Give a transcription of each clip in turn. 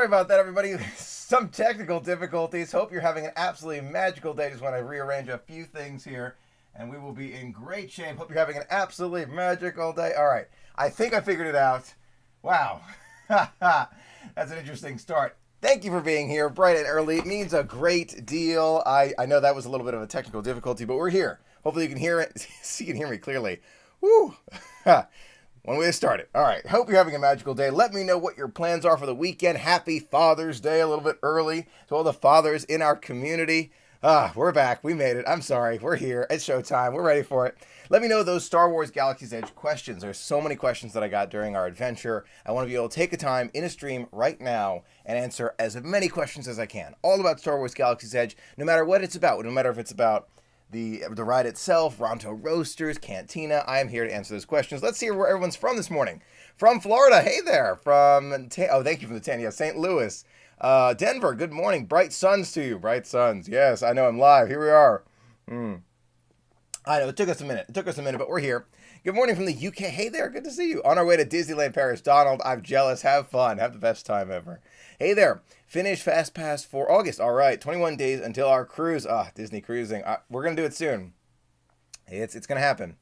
about that, everybody. Some technical difficulties. Hope you're having an absolutely magical day. Just want to rearrange a few things here, and we will be in great shape. Hope you're having an absolutely magical day. All right. I think I figured it out. Wow. That's an interesting start. Thank you for being here bright and early. It means a great deal. I know that was a little bit of a technical difficulty, but we're here. Hopefully you can hear it. You can hear me clearly. Woo. One way to start it. All right. Hope you're having a magical day. Let me know what your plans are for the weekend. Happy Father's Day a little bit early to all the fathers in our community. We're back. We made it. I'm sorry. We're here. It's showtime. We're ready for it. Let me know those Star Wars Galaxy's Edge questions. There's so many questions that I got during our adventure. I want to be able to take a time in a stream right now and answer as many questions as I can. All about Star Wars Galaxy's Edge, no matter what it's about. No matter if it's about the ride itself, Ronto Roasters, Cantina. I am here to answer those questions. Let's see where everyone's from this morning. From Florida. Hey there. Thank you for the 10. Yeah, St. Louis. Denver, good morning. Bright suns to you. Bright suns. Yes, I know I'm live. Here we are. I know, it took us a minute, but we're here. Good morning from the UK. Hey there, good to see you. On our way to Disneyland Paris. Donald, I'm jealous. Have fun. Have the best time ever. Hey there. Finish Fast Pass for August. All right, 21 days until our cruise. Disney cruising. We're going to do it soon. It's going to happen.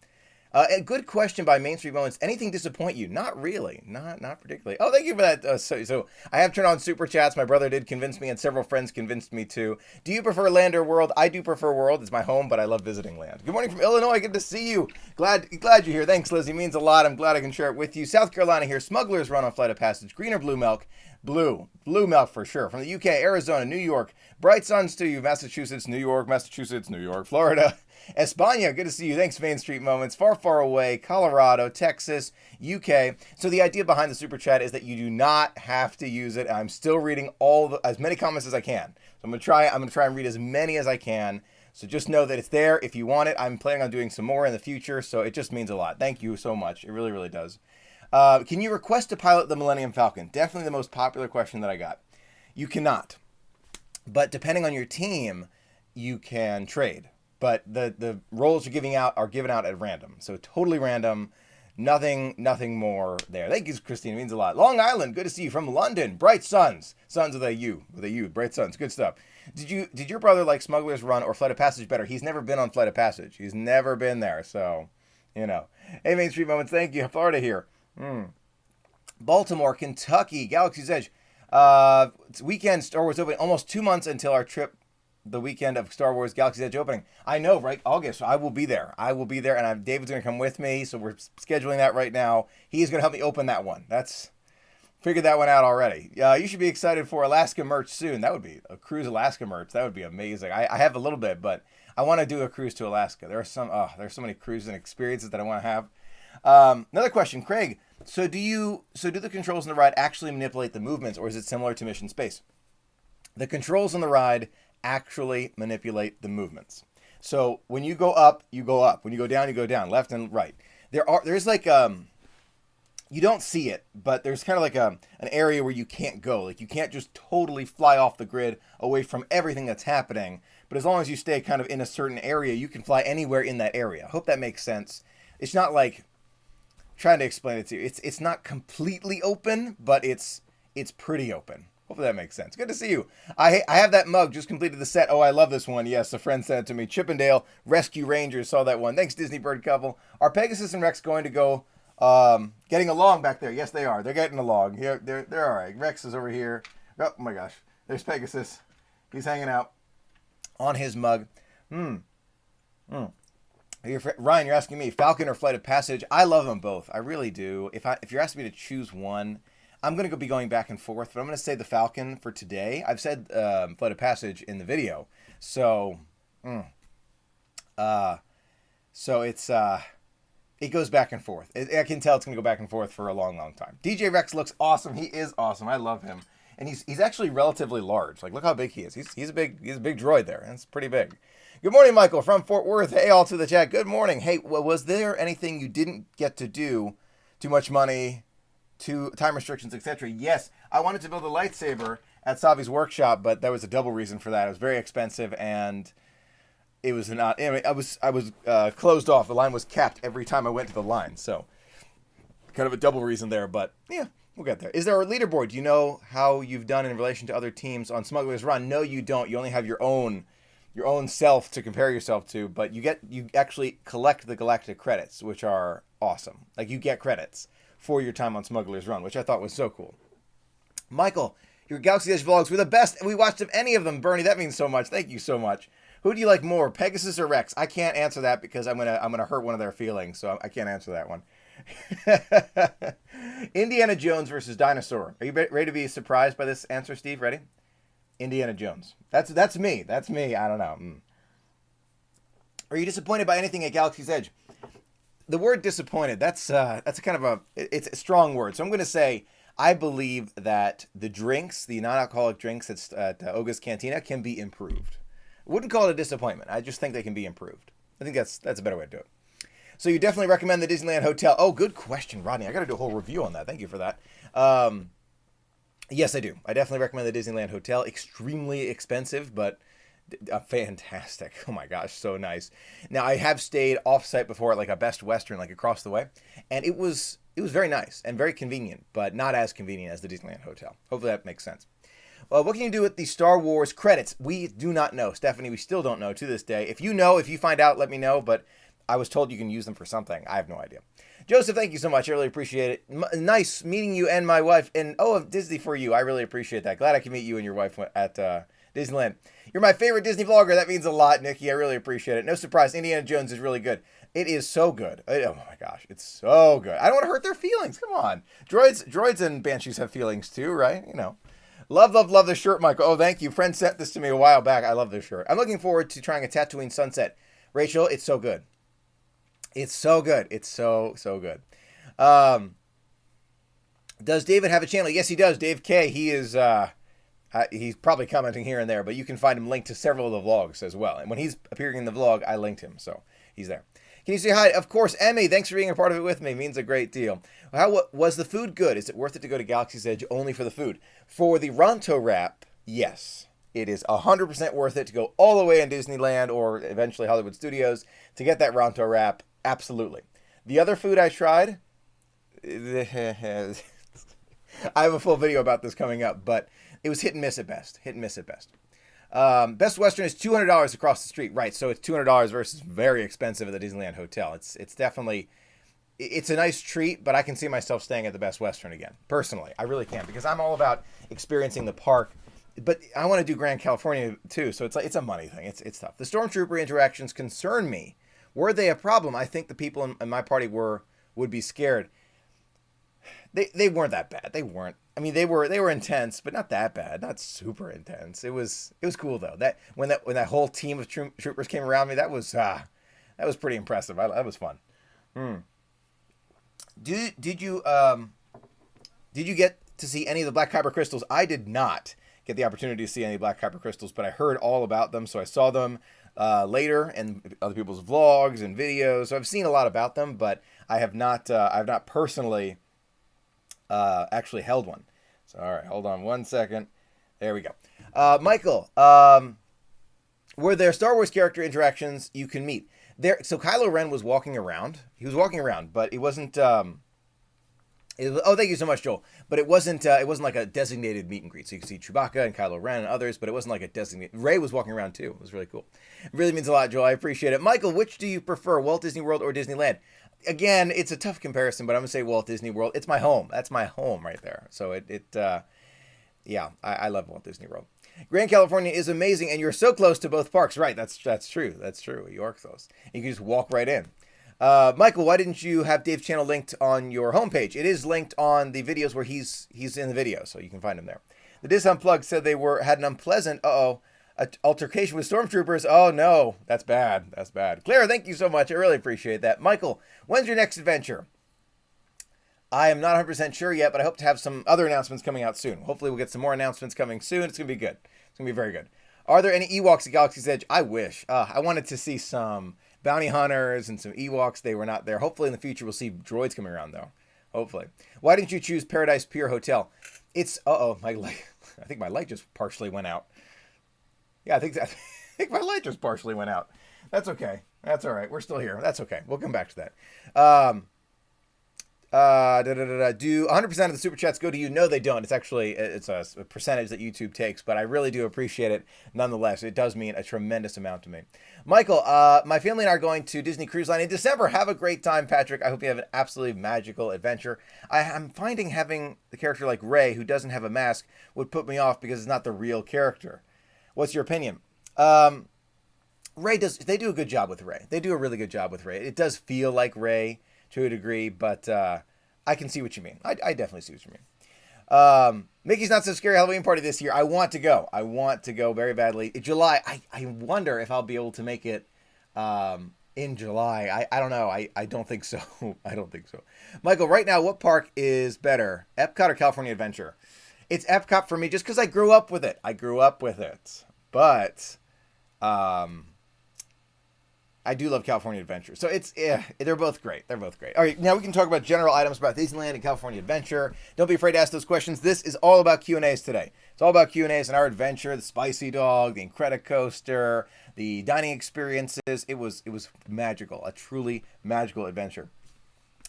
A good question by Main Street Moments. Anything disappoint you? Not really. Not particularly. Oh, thank you for that. So I have turned on Super Chats. My brother did convince me, and several friends convinced me too. Do you prefer Land or World? I do prefer World. It's my home, but I love visiting Land. Good morning from Illinois. Good to see you. Glad you're here. Thanks, Lizzie. Means a lot. I'm glad I can share it with you. South Carolina here. Smugglers Run on Flight of Passage. Green or blue milk? Blue milk for sure. From the UK, Arizona, New York. Bright suns to you. Massachusetts, New York, Florida. España, good to see you. Thanks, Main Street Moments. Far away, Colorado, Texas, UK. So the idea behind the Super Chat is that you do not have to use it. I'm still reading as many comments as I can. So I'm gonna try and read as many as I can. So just know that it's there if you want it. I'm planning on doing some more in the future, so it just means a lot. Thank you so much. It really, really does. Can you request to pilot the Millennium Falcon? Definitely the most popular question that I got. You cannot. But depending on your team, you can trade. But the roles you're given out at random. So totally random. Nothing more there. Thank you, Christine. It means a lot. Long Island, good to see you. From London, Bright Suns. Suns with a U. Bright Suns. Good stuff. Did your brother like Smuggler's Run or Flight of Passage better? He's never been on Flight of Passage. He's never been there. So, Hey, Main Street Moments. Thank you. Florida here. Baltimore, Kentucky, Galaxy's Edge. It's weekend, Star Wars opening. Almost 2 months until our trip. The weekend of Star Wars Galaxy's Edge opening. I know, right? August. I will be there. And David's going to come with me, so we're scheduling that right now. He's going to help me open that one. Figured that one out already. You should be excited for Alaska merch soon. That would be a cruise Alaska merch. That would be amazing. I have a little bit, but I want to do a cruise to Alaska. There's so many cruises and experiences that I want to have. Another question, Craig. So do the controls in the ride actually manipulate the movements, or is it similar to Mission Space? The controls on the ride actually manipulate the movements. So when you go up, you go up. When you go down, you go down. Left and right. There's like you don't see it, but there's kind of like an area where you can't go. Like you can't just totally fly off the grid away from everything that's happening. But as long as you stay kind of in a certain area, you can fly anywhere in that area. I hope that makes sense. It's not like trying to explain it to you. It's not completely open, but it's pretty open. Hopefully that makes sense. Good to see you. I have that mug. Just completed the set. Oh, I love this one. Yes, a friend sent it to me. Chippendale Rescue Rangers. Saw that one. Thanks, Disney Bird Couple. Are Pegasus and Rex going to go getting along back there? Yes, they are. They're getting along. They're all right. Rex is over here. Oh, my gosh. There's Pegasus. He's hanging out on his mug. Ryan, you're asking me, Falcon or Flight of Passage? I love them both. I really do. If you're asking me to choose one, I'm going to be going back and forth, but I'm going to say the Falcon for today. I've said Flight of Passage in the video. So it's it goes back and forth. I can tell it's going to go back and forth for a long, long time. DJ Rex looks awesome. He is awesome. I love him. And he's actually relatively large. Like, look how big he is. He's a big droid there. That's pretty big. Good morning, Michael from Fort Worth. Hey, all to the chat. Good morning. Hey, was there anything you didn't get to do? Too much money? To time restrictions, etc. Yes, I wanted to build a lightsaber at Savi's workshop, but there was a double reason for that. It was very expensive, and it was not. I mean, I was closed off. The line was capped every time I went to the line, so kind of a double reason there. But yeah, We'll get there. Is there a leaderboard? Do you know how you've done in relation to other teams on Smuggler's Run? No, you don't. You only have your own self to compare yourself to, but you actually collect the galactic credits, which are awesome. Like, you get credits for your time on Smuggler's Run, which I thought was so cool. Michael, your Galaxy Edge vlogs were the best, and we watched any of them. Bernie, that means so much. Thank you so much. Who do you like more, Pegasus or Rex? I can't answer that because I'm gonna hurt one of their feelings, so I can't answer that one. Indiana Jones versus Dinosaur. Are you ready to be surprised by this answer, Steve? Ready? Indiana Jones. That's me. That's me. I don't know. Are you disappointed by anything at Galaxy's Edge? The word disappointed, that's a kind of it's a strong word. So I'm going to say I believe that the drinks, the non-alcoholic drinks at Oga's Cantina can be improved. I wouldn't call it a disappointment. I just think they can be improved. I think that's a better way to do it. So you definitely recommend the Disneyland Hotel. Oh, good question, Rodney. I got to do a whole review on that. Thank you for that. Yes, I do. I definitely recommend the Disneyland Hotel. Extremely expensive, but fantastic. Oh my gosh, so nice. Now, I have stayed off-site before at like a Best Western, like across the way, and it was very nice and very convenient, but not as convenient as the Disneyland Hotel. Hopefully that makes sense. What can you do with the Star Wars credits? We do not know. Stephanie, we still don't know to this day. If you know, if you find out, let me know, but I was told you can use them for something. I have no idea. Joseph, thank you so much. I really appreciate it. Nice meeting you and my wife. And Disney for you. I really appreciate that. Glad I can meet you and your wife at Disneyland. You're my favorite Disney vlogger. That means a lot, Nikki. I really appreciate it. No surprise. Indiana Jones is really good. It is so good. Oh my gosh. It's so good. I don't want to hurt their feelings. Come on. Droids and Banshees have feelings too, right? You know. Love the shirt, Michael. Oh, thank you. Friend sent this to me a while back. I love this shirt. I'm looking forward to trying a Tatooine sunset. Rachel, it's so good. It's so good. It's so good. Does David have a channel? Yes, he does. Dave K. He is. He's probably commenting here and there, but you can find him linked to several of the vlogs as well. And when he's appearing in the vlog, I linked him, so he's there. Can you say hi? Of course, Emmy. Thanks for being a part of it with me. It means a great deal. Was the food good? Is it worth it to go to Galaxy's Edge only for the food? For the Ronto wrap, yes. It is 100% worth it to go all the way in Disneyland or eventually Hollywood Studios to get that Ronto wrap. Absolutely. The other food I tried, I have a full video about this coming up, but it was hit and miss at best. Best Western is $200 across the street. Right, so it's $200 versus very expensive at the Disneyland Hotel. It's definitely, it's a nice treat, but I can see myself staying at the Best Western again. Personally, I really can, because I'm all about experiencing the park. But I want to do Grand California too, so it's a money thing. It's tough. The Stormtrooper interactions concern me. Were they a problem? I think the people in my party would be scared. They weren't that bad. They weren't. I mean, they were intense, but not that bad. Not super intense. It was cool though. That when that whole team of troopers came around me, that was pretty impressive. That was fun. Did you get to see any of the Black Kyber crystals? I did not get the opportunity to see any Black Kyber crystals, but I heard all about them, so I saw them later in other people's vlogs and videos. So I've seen a lot about them, but I have not personally actually held one. So all right, hold on one second. There we go. Michael, were there Star Wars character interactions you can meet? So Kylo Ren was walking around. He was walking around, but it wasn't. Thank you so much, Joel. But it wasn't like a designated meet and greet. So you could see Chewbacca and Kylo Ren and others, but it wasn't like a designated. Rey was walking around too. It was really cool. It really means a lot, Joel. I appreciate it. Michael, which do you prefer, Walt Disney World or Disneyland? Again, it's a tough comparison, but I'm gonna say Walt Disney World. It's my home. That's my home right there. So I love Walt Disney World. Grand California is amazing, and you're so close to both parks. Right? That's true. That's true. You are close. You can just walk right in. Michael, why didn't you have Dave's channel linked on your homepage? It is linked on the videos where he's in the video, so you can find him there. The Dis Unplugged said they had an unpleasant altercation with stormtroopers. Oh no, that's bad. That's bad. Clara, thank you so much. I really appreciate that. Michael, when's your next adventure? I am not 100% sure yet, but I hope to have some other announcements coming out soon. Hopefully we'll get some more announcements coming soon. It's going to be good. It's going to be very good. Are there any Ewoks at Galaxy's Edge? I wish. I wanted to see some bounty hunters and some Ewoks. They were not there. Hopefully in the future we'll see droids coming around though. Hopefully. Why didn't you choose Paradise Pier Hotel? It's my light. I think my light just partially went out. Yeah, I think my light just partially went out. That's okay. That's all right. We're still here. That's okay. We'll come back to that. Do 100% of the super chats go to you? No, they don't. It's actually it's a percentage that YouTube takes, but I really do appreciate it nonetheless. It does mean a tremendous amount to me. Michael, my family and I are going to Disney Cruise Line in December. Have a great time, Patrick. I hope you have an absolutely magical adventure. I'm finding having the character like Ray, who doesn't have a mask, would put me off because it's not the real character. What's your opinion? They do a good job with Ray. They do a really good job with Ray. It does feel like Ray to a degree, but I can see what you mean. I definitely see what you mean. Mickey's Not So Scary Halloween Party this year. I want to go. I want to go very badly. In July, I wonder if I'll be able to make it in July. I don't know. I don't think so. I don't think so. Michael, right now, what park is better, Epcot or California Adventure? It's Epcot for me just because I grew up with it. But I do love California Adventure. So they're both great. All right, now we can talk about general items about Disneyland and California Adventure. Don't be afraid to ask those questions. This is all about Q&As today. It's all about Q&As and our adventure, the Spicy Dog, the Incredicoaster, the dining experiences. It was magical, a truly magical adventure.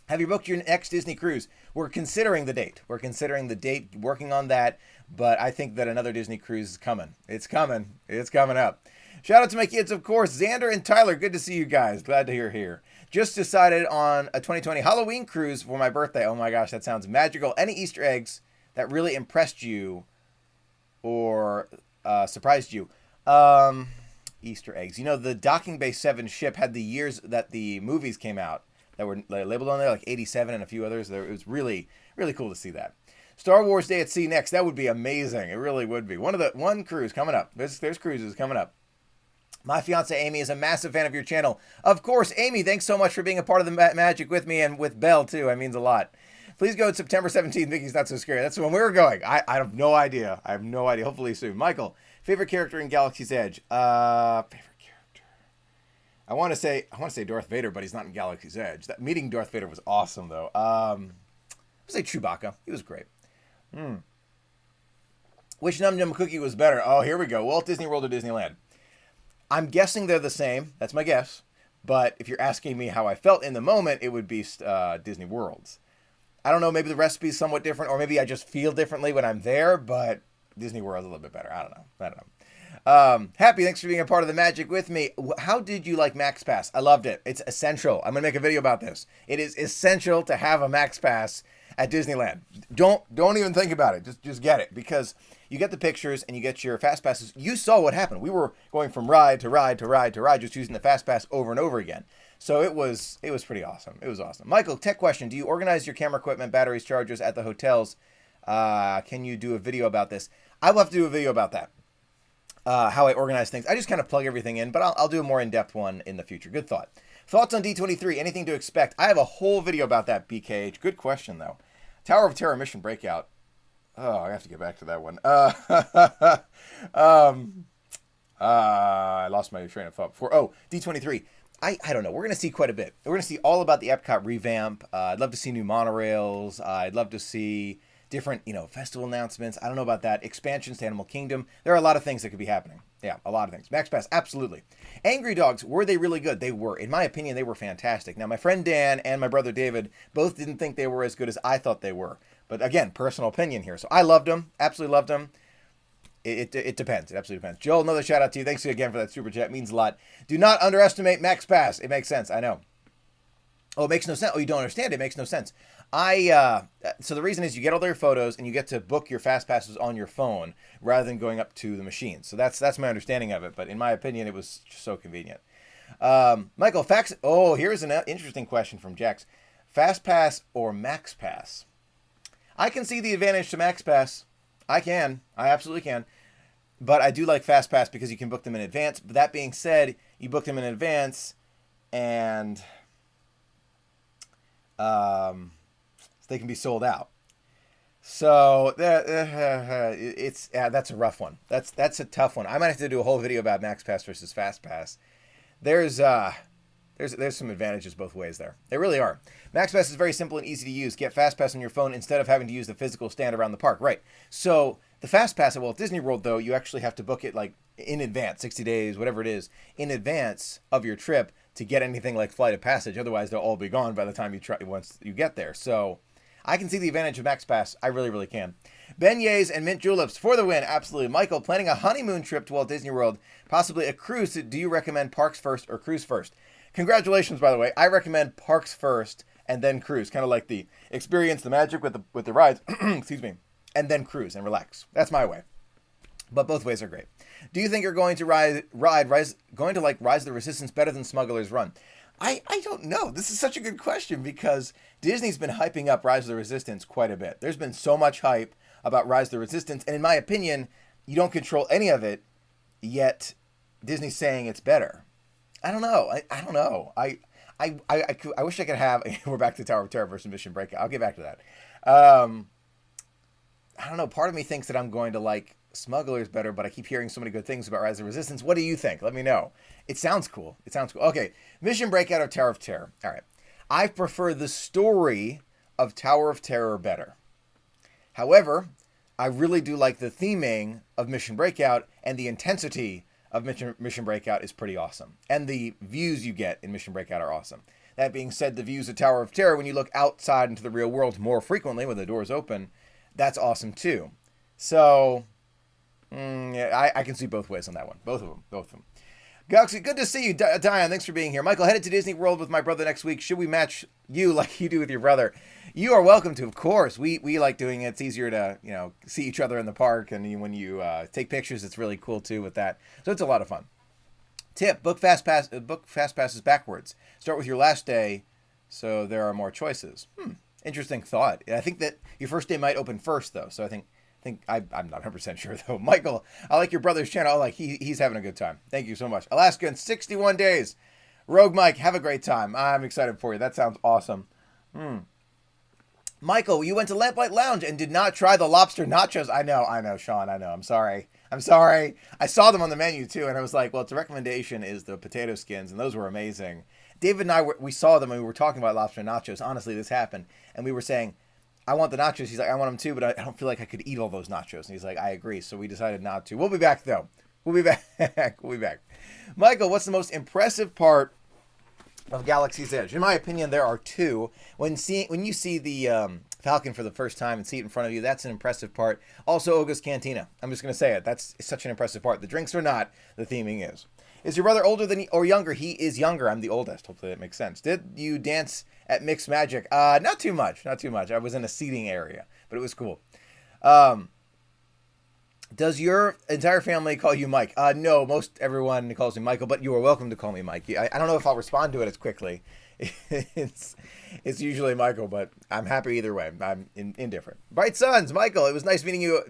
Have you booked your next Disney cruise? We're considering the date, working on that, but I think that another Disney cruise is coming. It's coming up. Shout out to my kids, of course, Xander and Tyler. Good to see you guys. Glad to hear here. Just decided on a 2020 Halloween cruise for my birthday. Oh my gosh, that sounds magical. Any Easter eggs that really impressed you or surprised you? Easter eggs. The Docking Bay 7 ship had the years that the movies came out that were labeled on there, like 87 and a few others. It was really, really cool to see that. Star Wars Day at Sea next. That would be amazing. It really would be. One cruise coming up. There's cruises coming up. My fiance Amy is a massive fan of your channel. Of course, Amy, thanks so much for being a part of the magic with me and with Belle too. It means a lot. Please go September 17th. Mickey's Not So Scary. That's when we were going. I have no idea. Hopefully soon. Michael, favorite character in Galaxy's Edge? Favorite character. I want to say Darth Vader, but he's not in Galaxy's Edge. That meeting Darth Vader was awesome though. I'd say Chewbacca. He was great. Which Num Num cookie was better? Oh, here we go. Walt Disney World or Disneyland? I'm guessing they're the same. That's my guess. But if you're asking me how I felt in the moment, it would be Disney World's. I don't know. Maybe the recipe's somewhat different, or maybe I just feel differently when I'm there. But Disney World's a little bit better. I don't know. Happy, thanks for being a part of the magic with me. How did you like Max Pass? I loved it. It's essential. I'm gonna make a video about this. It is essential to have a Max Pass at Disneyland. Don't even think about it. Just get it, because you get the pictures and you get your fast passes. You saw what happened. We were going from ride to ride to ride to ride, just using the fast pass over and over again. So it was pretty awesome. It was awesome. Michael, tech question: do you organize your camera equipment, batteries, chargers at the hotels? Can you do a video about this? I will have to do a video about that. How I organize things. I just kind of plug everything in, but I'll do a more in-depth one in the future. Good thought. Thoughts on D23? Anything to expect? I have a whole video about that, BKH. Good question though. Tower of Terror mission breakout. Oh, I have to get back to that one. I lost my train of thought before. Oh, D23. I don't know. We're going to see quite a bit. We're going to see all about the Epcot revamp. I'd love to see new monorails. I'd love to see different, festival announcements. I don't know about that. Expansions to Animal Kingdom. There are a lot of things that could be happening. Yeah, a lot of things. Max Pass, absolutely. Angry Dogs, were they really good? They were. In my opinion, they were fantastic. Now, my friend Dan and my brother David both didn't think they were as good as I thought they were. But again, personal opinion here. So I loved them. Absolutely loved them. It depends. It absolutely depends. Joel, another shout out to you. Thanks again for that super chat. It means a lot. Do not underestimate Max Pass. It makes sense. I know. Oh, it makes no sense. Oh, you don't understand? It makes no sense. So the reason is you get all their photos and you get to book your fast passes on your phone rather than going up to the machine. So that's my understanding of it. But in my opinion, it was just so convenient. Michael, here's an interesting question from Jax. Fast Pass or Max Pass? I can see the advantage to Max Pass. I absolutely can. But I do like Fast Pass because you can book them in advance. But that being said, you book them in advance and they can be sold out. So that's a rough one. That's a tough one. I might have to do a whole video about Max Pass versus Fast Pass. There's some advantages both ways there. They really are. Max Pass is very simple and easy to use. Get Fast Pass on your phone instead of having to use the physical stand around the park. Right. So The Fast Pass at Walt Disney World, though, you actually have to book it like in advance, 60 days, whatever it is, in advance of your trip to get anything like Flight of Passage. Otherwise, they'll all be gone by the time once you get there. So I can see the advantage of Max Pass. I really, really can. Beignets and mint juleps for the win. Absolutely. Michael, planning a honeymoon trip to Walt Disney World, possibly a cruise. Do you recommend parks first or cruise first? Congratulations, by the way. I recommend parks first and then cruise. Kind of like the experience, the magic with the rides. Excuse me. And then cruise and relax. That's my way. But both ways are great. Do you think you're going to Rise of the Resistance better than Smuggler's Run? I don't know. This is such a good question because Disney's been hyping up Rise of the Resistance quite a bit. There's been so much hype about Rise of the Resistance, and in my opinion, you don't control any of it, yet Disney's saying it's better. I don't know. I don't know. I wish I could have... We're back to Tower of Terror versus Mission Breakout. I'll get back to that. I don't know. Part of me thinks that I'm going to like Smugglers better, but I keep hearing so many good things about Rise of the Resistance. What do you think? Let me know. It sounds cool. Okay. Mission Breakout or Tower of Terror? All right. I prefer the story of Tower of Terror better. However, I really do like the theming of Mission Breakout, and the intensity of Mission Breakout is pretty awesome. And the views you get in Mission Breakout are awesome. That being said, the views of Tower of Terror, when you look outside into the real world more frequently when the doors open, that's awesome too. So, yeah, I can see both ways on that one. Both of them. Galaxy, good to see you. Diane, thanks for being here. Michael, headed to Disney World with my brother next week. Should we match you like you do with your brother? You are welcome to, of course. We like doing it. It's easier to, see each other in the park. And when you take pictures, it's really cool too with that. So it's a lot of fun. Tip, book fast passes backwards. Start with your last day so there are more choices. Interesting thought. I think that your first day might open first, though. So I think I'm not 100% sure, though. Michael, I like your brother's channel. He's having a good time. Thank you so much. Alaska in 61 days. Rogue Mike, have a great time. I'm excited for you. That sounds awesome. Michael, you went to Lamplight Lounge and did not try the lobster nachos. I know, Sean. I know. I'm sorry. I saw them on the menu, too, and I was like, well, it's a recommendation is the potato skins, and those were amazing. David and I, we saw them, and we were talking about lobster nachos. Honestly, this happened, and we were saying, I want the nachos. He's like, I want them too, but I don't feel like I could eat all those nachos. And he's like, I agree. So we decided not to. We'll be back, though. We'll be back. Michael, what's the most impressive part of Galaxy's Edge? In my opinion, there are two. When you see the Falcon for the first time and see it in front of you, that's an impressive part. Also, Oga's Cantina. I'm just going to say it. That's such an impressive part. The drinks are not. The theming is. Is your brother older than or younger? He is younger. I'm the oldest. Hopefully that makes sense. Did you dance at Mixed Magic? Not too much. I was in a seating area, but it was cool. Does your entire family call you Mike? No, most everyone calls me Michael, but you are welcome to call me Mike. I don't know if I'll respond to it as quickly. It's usually Michael, but I'm happy either way. I'm indifferent. Bright Suns, Michael, it was nice meeting you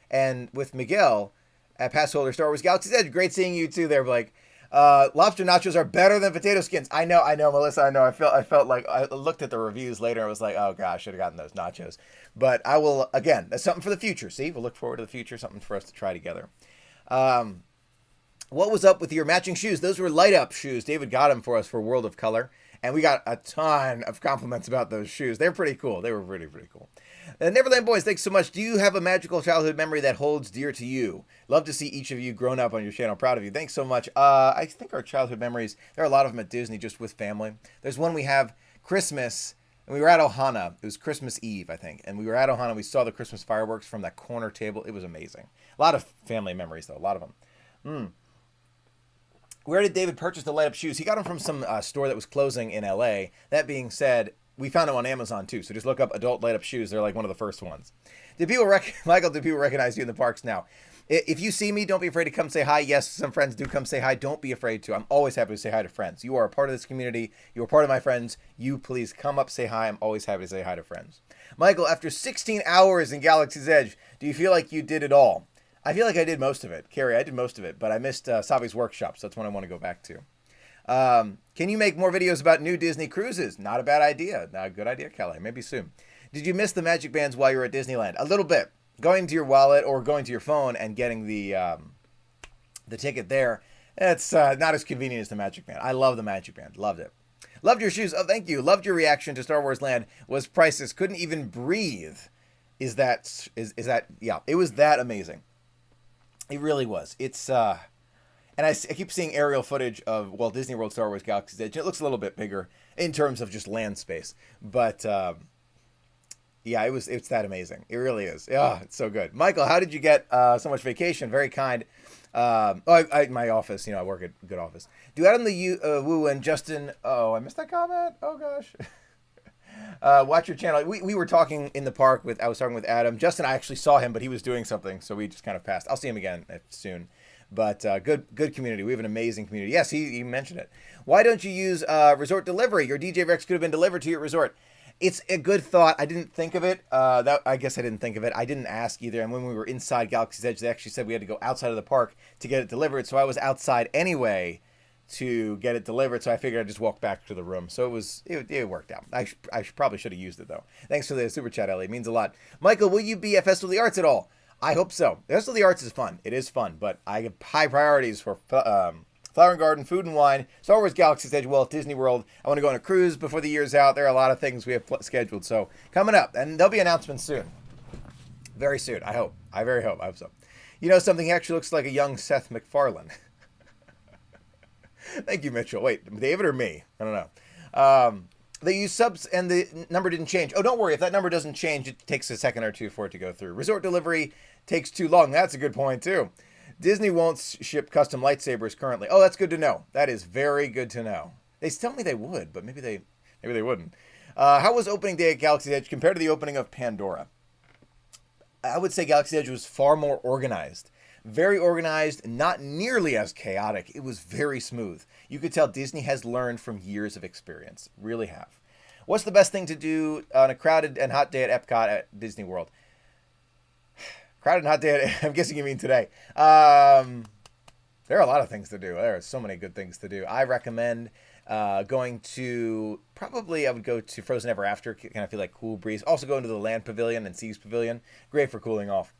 and with Miguel at Passholder Star Wars Galaxy's Edge. Great seeing you too there, Blake. Lobster nachos are better than potato skins. I know, Melissa. I know. I felt like I looked at the reviews later and was like, oh gosh, I should have gotten those nachos. But I will, again, that's something for the future. See, we'll look forward to the future. Something for us to try together. What was up with your matching shoes? Those were light up shoes. David got them for us for World of Color. And we got a ton of compliments about those shoes. They're pretty cool. They were pretty cool. Neverland Boys, thanks so much. Do you have a magical childhood memory that holds dear to you? Love to see each of you grown up on your channel. Proud of you. Thanks so much. I think our childhood memories, there are a lot of them at Disney just with family. There's one we have Christmas, and we were at Ohana. It was Christmas Eve, I think. And we were at Ohana. We saw the Christmas fireworks from that corner table. It was amazing. A lot of family memories, though. A lot of them. Where did David purchase the light-up shoes? He got them from some store that was closing in L.A. That being said, we found them on Amazon, too. So just look up adult light-up shoes. They're like one of the first ones. Michael, do people recognize you in the parks now? If you see me, don't be afraid to come say hi. Yes, some friends do come say hi. Don't be afraid to. I'm always happy to say hi to friends. You are a part of this community. You are part of my friends. You please come up, say hi. I'm always happy to say hi to friends. Michael, after 16 hours in Galaxy's Edge, do you feel like you did it all? I feel like I did most of it. Carrie, I did most of it, but I missed Savi's workshop, so that's one I want to go back to. Can you make more videos about new Disney cruises? Not a bad idea. Good idea, Kelly. Maybe soon. Did you miss the magic bands while you were at Disneyland? A little bit. Going to your wallet or going to your phone and getting the ticket there, it's not as convenient as the magic band. I love the magic band. Loved it. Loved your shoes. Oh, thank you. Loved your reaction to Star Wars Land. Was priceless. Couldn't even breathe. yeah, it was that amazing. It really was. It's and I keep seeing aerial footage of Walt Disney World Star Wars Galaxy's Edge. It looks a little bit bigger in terms of just land space, but yeah, it's that amazing. It really is. Yeah, it's so good. Michael, how did you get so much vacation? Very kind. My office, I work at a good office. Do Adam the Woo and Justin. Oh, I missed that comment. Oh gosh. Watch your channel. We were talking in the park I was talking with Adam. Justin, I actually saw him, but he was doing something, so we just kind of passed. I'll see him again soon. But good community. We have an amazing community. Yes, he mentioned it. Why don't you use resort delivery? Your DJ Rex could have been delivered to your resort. It's a good thought. I didn't think of it. I guess I didn't think of it. I didn't ask either. And when we were inside Galaxy's Edge, they actually said we had to go outside of the park to get it delivered. So I was outside anyway to get it delivered. So I figured I'd just walk back to the room. So it worked out. I probably should have used it though. Thanks for the super chat, Ellie. It means a lot. Michael, will you be at Festival of the Arts at all? I hope so. The Festival of the Arts is fun. It is fun, but I have high priorities for Flower and Garden, Food and Wine, Star Wars Galaxy's Edge, Walt Disney World. I want to go on a cruise before the year's out. There are a lot of things we have scheduled. So coming up, and there'll be announcements soon. Very soon, I hope. I very hope. I hope so. You know something? He actually looks like a young Seth MacFarlane. Thank you, Mitchell. Wait, David or me? I don't know. They use subs and the number didn't change. Oh, don't worry. If that number doesn't change, it takes a second or two for it to go through. Resort delivery takes too long. That's a good point, too. Disney won't ship custom lightsabers currently. Oh, that's good to know. That is very good to know. They tell me they would, but maybe they wouldn't. How was opening day at Galaxy's Edge compared to the opening of Pandora? I would say Galaxy's Edge was far more organized. Very organized, not nearly as chaotic. It was very smooth. You could tell Disney has learned from years of experience. Really have. What's the best thing to do on a crowded and hot day at Epcot at Disney World? Crowded and hot day, I'm guessing you mean today. There are a lot of things to do. There are so many good things to do. I recommend going to, I would go to Frozen Ever After, kind of feel like cool breeze. Also going to the Land Pavilion and Seas Pavilion. Great for cooling off.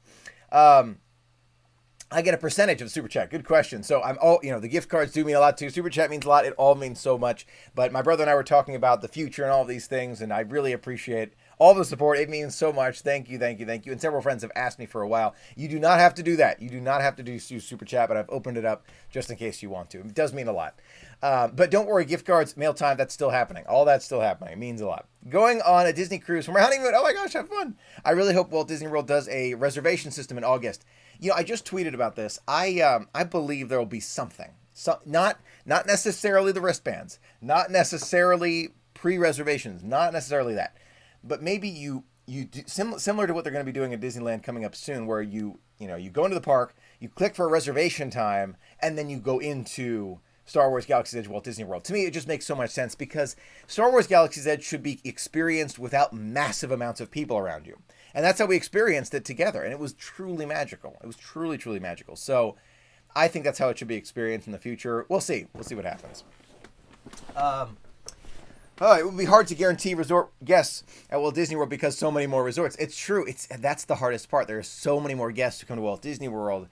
I get a percentage of Super Chat. Good question. So the gift cards do mean a lot too. Super Chat means a lot. It all means so much. But my brother and I were talking about the future and all these things, and I really appreciate all the support. It means so much. Thank you. And several friends have asked me for a while. You do not have to do that. You do not have to do Super Chat, but I've opened it up just in case you want to. It does mean a lot. But don't worry, gift cards, mail time, that's still happening. All that's still happening. It means a lot. Going on a Disney cruise from our honeymoon. Oh my gosh, have fun. I really hope Walt Disney World does a reservation system in August. I just tweeted about this. I believe there will be something. So, not necessarily the wristbands, not necessarily pre-reservations, not necessarily that. But maybe you do, similar to what they're going to be doing at Disneyland coming up soon, where you go into the park, you click for a reservation time, and then you go into Star Wars Galaxy's Edge, Walt Disney World. To me, it just makes so much sense because Star Wars Galaxy's Edge should be experienced without massive amounts of people around you. And that's how we experienced it together. And it was truly magical. It was truly, truly magical. So I think that's how it should be experienced in the future. We'll see. We'll see what happens. It would be hard to guarantee resort guests at Walt Disney World because so many more resorts. It's true. That's the hardest part. There are so many more guests who come to Walt Disney World,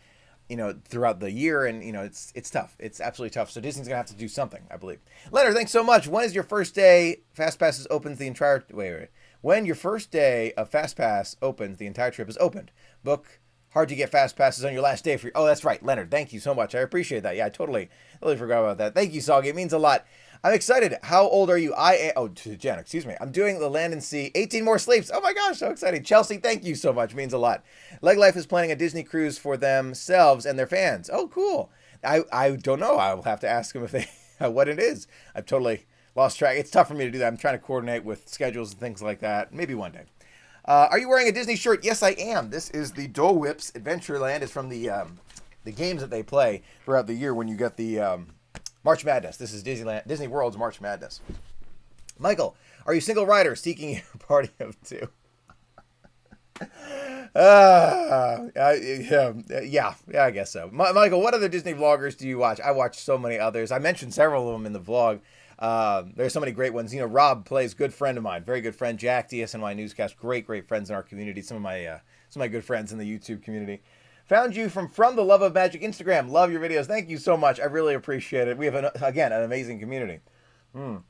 throughout the year, and it's tough. It's absolutely tough. So Disney's gonna have to do something, I believe. Leonard, thanks so much. When is your first day Fast Passes opens the entire? Wait. When your first day of Fast Pass opens, the entire trip is opened. Book hard to get Fast Passes on your last day for. Oh, that's right, Leonard. Thank you so much. I appreciate that. Yeah, I totally forgot about that. Thank you, Soggy. It means a lot. I'm excited. How old are you? To Jen, excuse me. I'm doing the Land and Sea. 18 more sleeps. Oh my gosh, so exciting. Chelsea, thank you so much. It means a lot. Leg Life is planning a Disney cruise for themselves and their fans. Oh, cool. I don't know. I'll have to ask them if they what it is. I've totally lost track. It's tough for me to do that. I'm trying to coordinate with schedules and things like that. Maybe one day. Are you wearing a Disney shirt? Yes, I am. This is the Dole Whips Adventureland. It's from the games that they play throughout the year when you get the March Madness. This is Disney World's March Madness. Michael, are you single rider seeking your party of two? Yeah, I guess so. Michael, what other Disney vloggers do you watch? I watch so many others. I mentioned several of them in the vlog. There's so many great ones. Rob Plays, good friend of mine, very good friend. Jack, DSNY Newscast, great friends in our community. Some of my good friends in the YouTube community. Found you from the Love of Magic Instagram. Love your videos. Thank you so much. I really appreciate it. We have, an amazing community. Do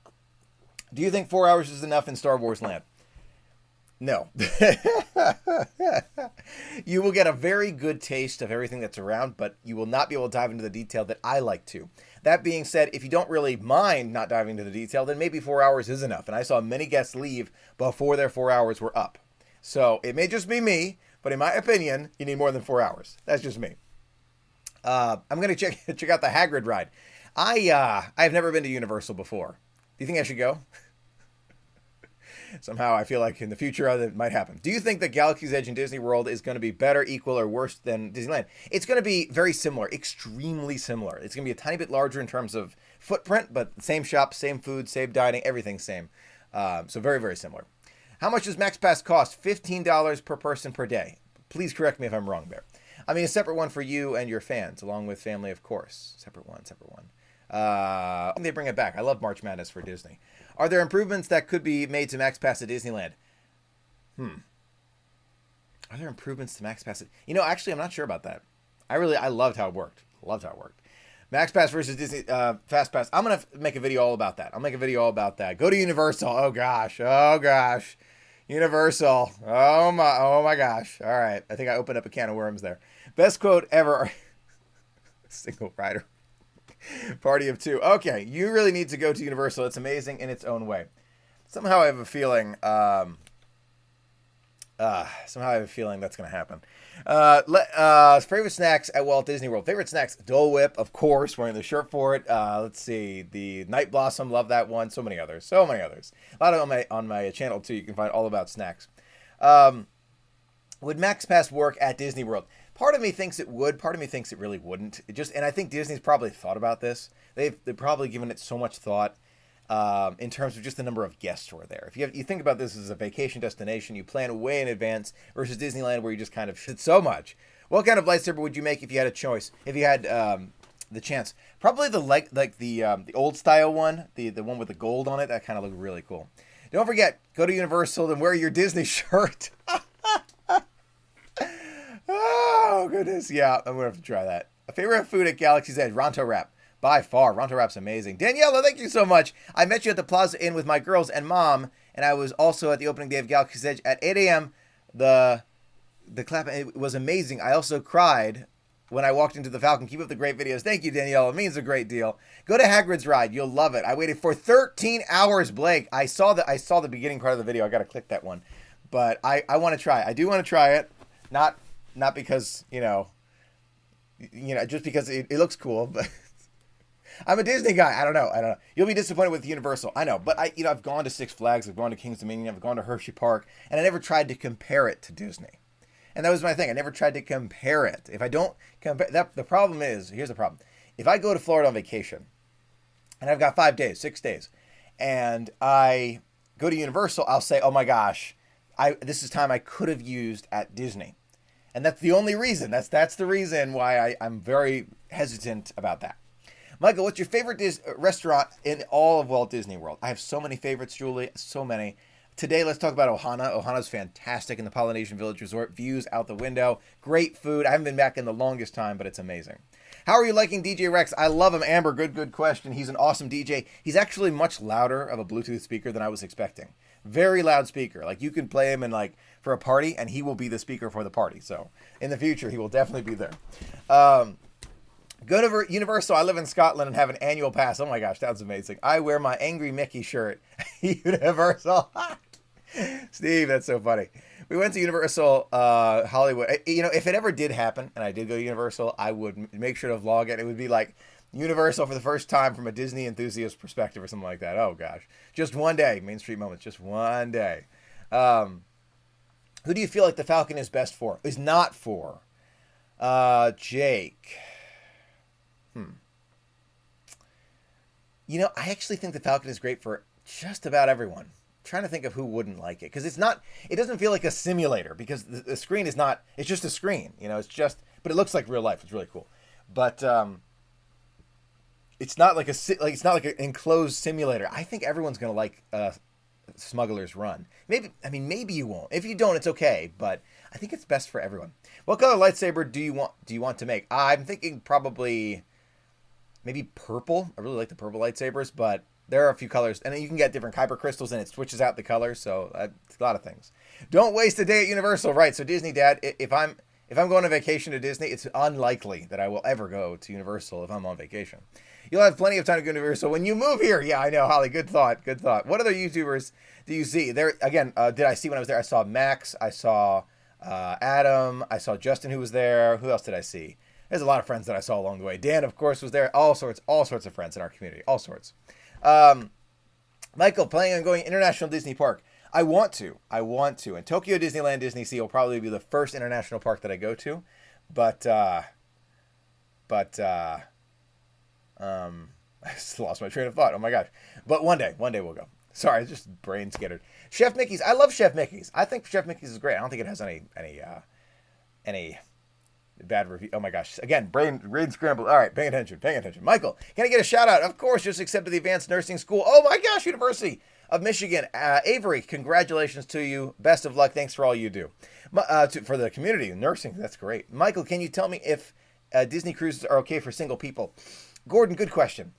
you think 4 hours is enough in Star Wars Land? No. You will get a very good taste of everything that's around, but you will not be able to dive into the detail that I like to. That being said, if you don't really mind not diving into the detail, then maybe 4 hours is enough. And I saw many guests leave before their 4 hours were up. So it may just be me, but in my opinion, you need more than 4 hours. That's just me. I'm going to check out the Hagrid ride. I've never been to Universal before. Do you think I should go? Somehow I feel like in the future that might happen. Do you think that Galaxy's Edge in Disney World is going to be better, equal, or worse than Disneyland? It's going to be very similar, extremely similar. It's going to be a tiny bit larger in terms of footprint, but same shop, same food, same dining, everything same. So very, very similar. How much does Max Pass cost? $15 per person per day. Please correct me if I'm wrong there. I mean, a separate one for you and your fans, along with family, of course. Separate one. They bring it back. I love March Madness for Disney. Are there improvements that could be made to Max Pass at Disneyland? Are there improvements to Max Pass? Actually, I'm not sure about that. I loved how it worked. Max Pass versus Disney Fast Pass. I'm going to make a video all about that. I'll make a video all about that. Go to Universal. Oh, gosh. Universal. Oh, my gosh. All right. I think I opened up a can of worms there. Best quote ever. Single rider. Party of two. Okay, you really need to go to Universal. It's amazing in its own way. Somehow I have a feeling that's going to happen. Favorite snacks at Walt Disney World. Favorite snacks: Dole Whip, of course, wearing the shirt for it. Let's see, the Night Blossom, love that one. So many others. A lot of them on my channel too. You can find all about snacks. Would Max Pass work at Disney World? Part of me thinks it would. Part of me thinks it really wouldn't. And I think Disney's probably thought about this. They've probably given it so much thought in terms of just the number of guests who are there. If you think about this as a vacation destination, you plan way in advance versus Disneyland where you just kind of fit so much. What kind of lightsaber would you make if you had a choice? If you had the chance? Probably the old style one, the one with the gold on it. That kind of looked really cool. Don't forget, go to Universal and wear your Disney shirt. Oh, goodness. Yeah, I'm going to have to try that. A favorite food at Galaxy's Edge? Ronto Wrap. By far. Ronto Wrap's amazing. Daniela, thank you so much. I met you at the Plaza Inn with my girls and mom, and I was also at the opening day of Galaxy's Edge at 8 a.m. The clap, it was amazing. I also cried when I walked into the Falcon. Keep up the great videos. Thank you, Daniela. It means a great deal. Go to Hagrid's ride. You'll love it. I waited for 13 hours, Blake. I saw the beginning part of the video. I got to click that one. But I want to try it. I do want to try it. Not because, just because it looks cool, but I'm a Disney guy. I don't know. You'll be disappointed with Universal. I know, but I've gone to Six Flags, I've gone to King's Dominion, I've gone to Hershey Park, and I never tried to compare it to Disney. And that was my thing. I never tried to compare it. If I don't compare the problem is, here's the problem. If I go to Florida on vacation and I've got 6 days, and I go to Universal, I'll say, oh my gosh, this is time I could have used at Disney. And that's the only reason. That's the reason why I'm very hesitant about that. Michael, what's your favorite restaurant in all of Walt Disney World? I have so many favorites, Julie. So many. Today, let's talk about Ohana. Ohana's fantastic in the Polynesian Village Resort. Views out the window. Great food. I haven't been back in the longest time, but it's amazing. How are you liking DJ Rex? I love him. Amber, good question. He's an awesome DJ. He's actually much louder of a Bluetooth speaker than I was expecting. Very loud speaker. Like, you can play him in, for a party, and he will be the speaker for the party. So, in the future, he will definitely be there. Go to Universal. I live in Scotland and have an annual pass. Oh my gosh, that's amazing. I wear my Angry Mickey shirt. Universal. Steve, that's so funny. We went to Universal Hollywood. If it ever did happen, and I did go to Universal, I would make sure to vlog it. It would be like Universal for the first time from a Disney enthusiast perspective or something like that. Oh gosh. Just one day. Main Street Moments. Just one day. Who do you feel like the Falcon is best for? Is not for? Jake. I actually think the Falcon is great for just about everyone. I'm trying to think of who wouldn't like it. Because it doesn't feel like a simulator. Because the screen is not, it's just a screen. But it looks like real life. It's really cool. But it's not like it's not like an enclosed simulator. I think everyone's going to like Smuggler's Run. Maybe you won't. If you don't, it's okay. But I think it's best for everyone. What color lightsaber do you want to make? I'm thinking probably maybe purple. I really like the purple lightsabers, but There are a few colors, and then you can get different kyber crystals, and it switches out the colors. So it's a lot of things. Don't waste a day at Universal, right? So Disney, Dad, if I'm going on vacation to Disney, it's unlikely that I will ever go to Universal if I'm on vacation. You'll have plenty of time to go to Universal when you move here. Yeah, I know, Holly. Good thought. Good thought. What other YouTubers do you see there? Again, did I see when I was there? I saw Max. I saw Adam. I saw Justin, who was there. Who else did I see? There's a lot of friends that I saw along the way. Dan, of course, was there. All sorts of friends in our community. All sorts. Michael, planning on going International Disney Park. I want to. And Tokyo Disneyland Disney Sea will probably be the first international park that I go to. But I just lost my train of thought. Oh my gosh. But one day we'll go. Sorry, just brain scattered. Chef Mickey's. I love Chef Mickey's. I think Chef Mickey's is great. I don't think it has any bad review. Oh my gosh. Again, brain scrambled. All right, paying attention. Michael, can I get a shout out? Of course, just accepted the advanced nursing school. Oh my gosh, University of Michigan. Avery, congratulations to you. Best of luck. Thanks for all you do. For the community, nursing, that's great. Michael, can you tell me if Disney cruises are okay for single people? Gordon, good question.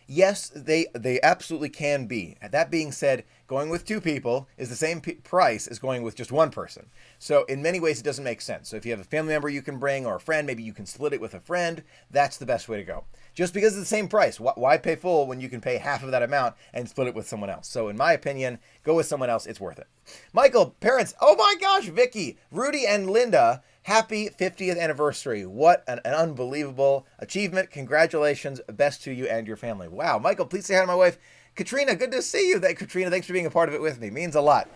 Yes, they absolutely can be. That being said, going with two people is the same price as going with just one person. So in many ways, it doesn't make sense. So if you have a family member you can bring or a friend, maybe you can split it with a friend. That's the best way to go. Just because it's the same price. Why pay full when you can pay half of that amount and split it with someone else? So in my opinion, go with someone else. It's worth it. Michael, parents, oh my gosh, Vicky, Rudy, and Linda, happy 50th anniversary. What an unbelievable achievement. Congratulations. Best to you and your family. Wow. Michael, please say hi to my wife, Katrina. Good to see you. Katrina, thanks for being a part of it with me. Means a lot.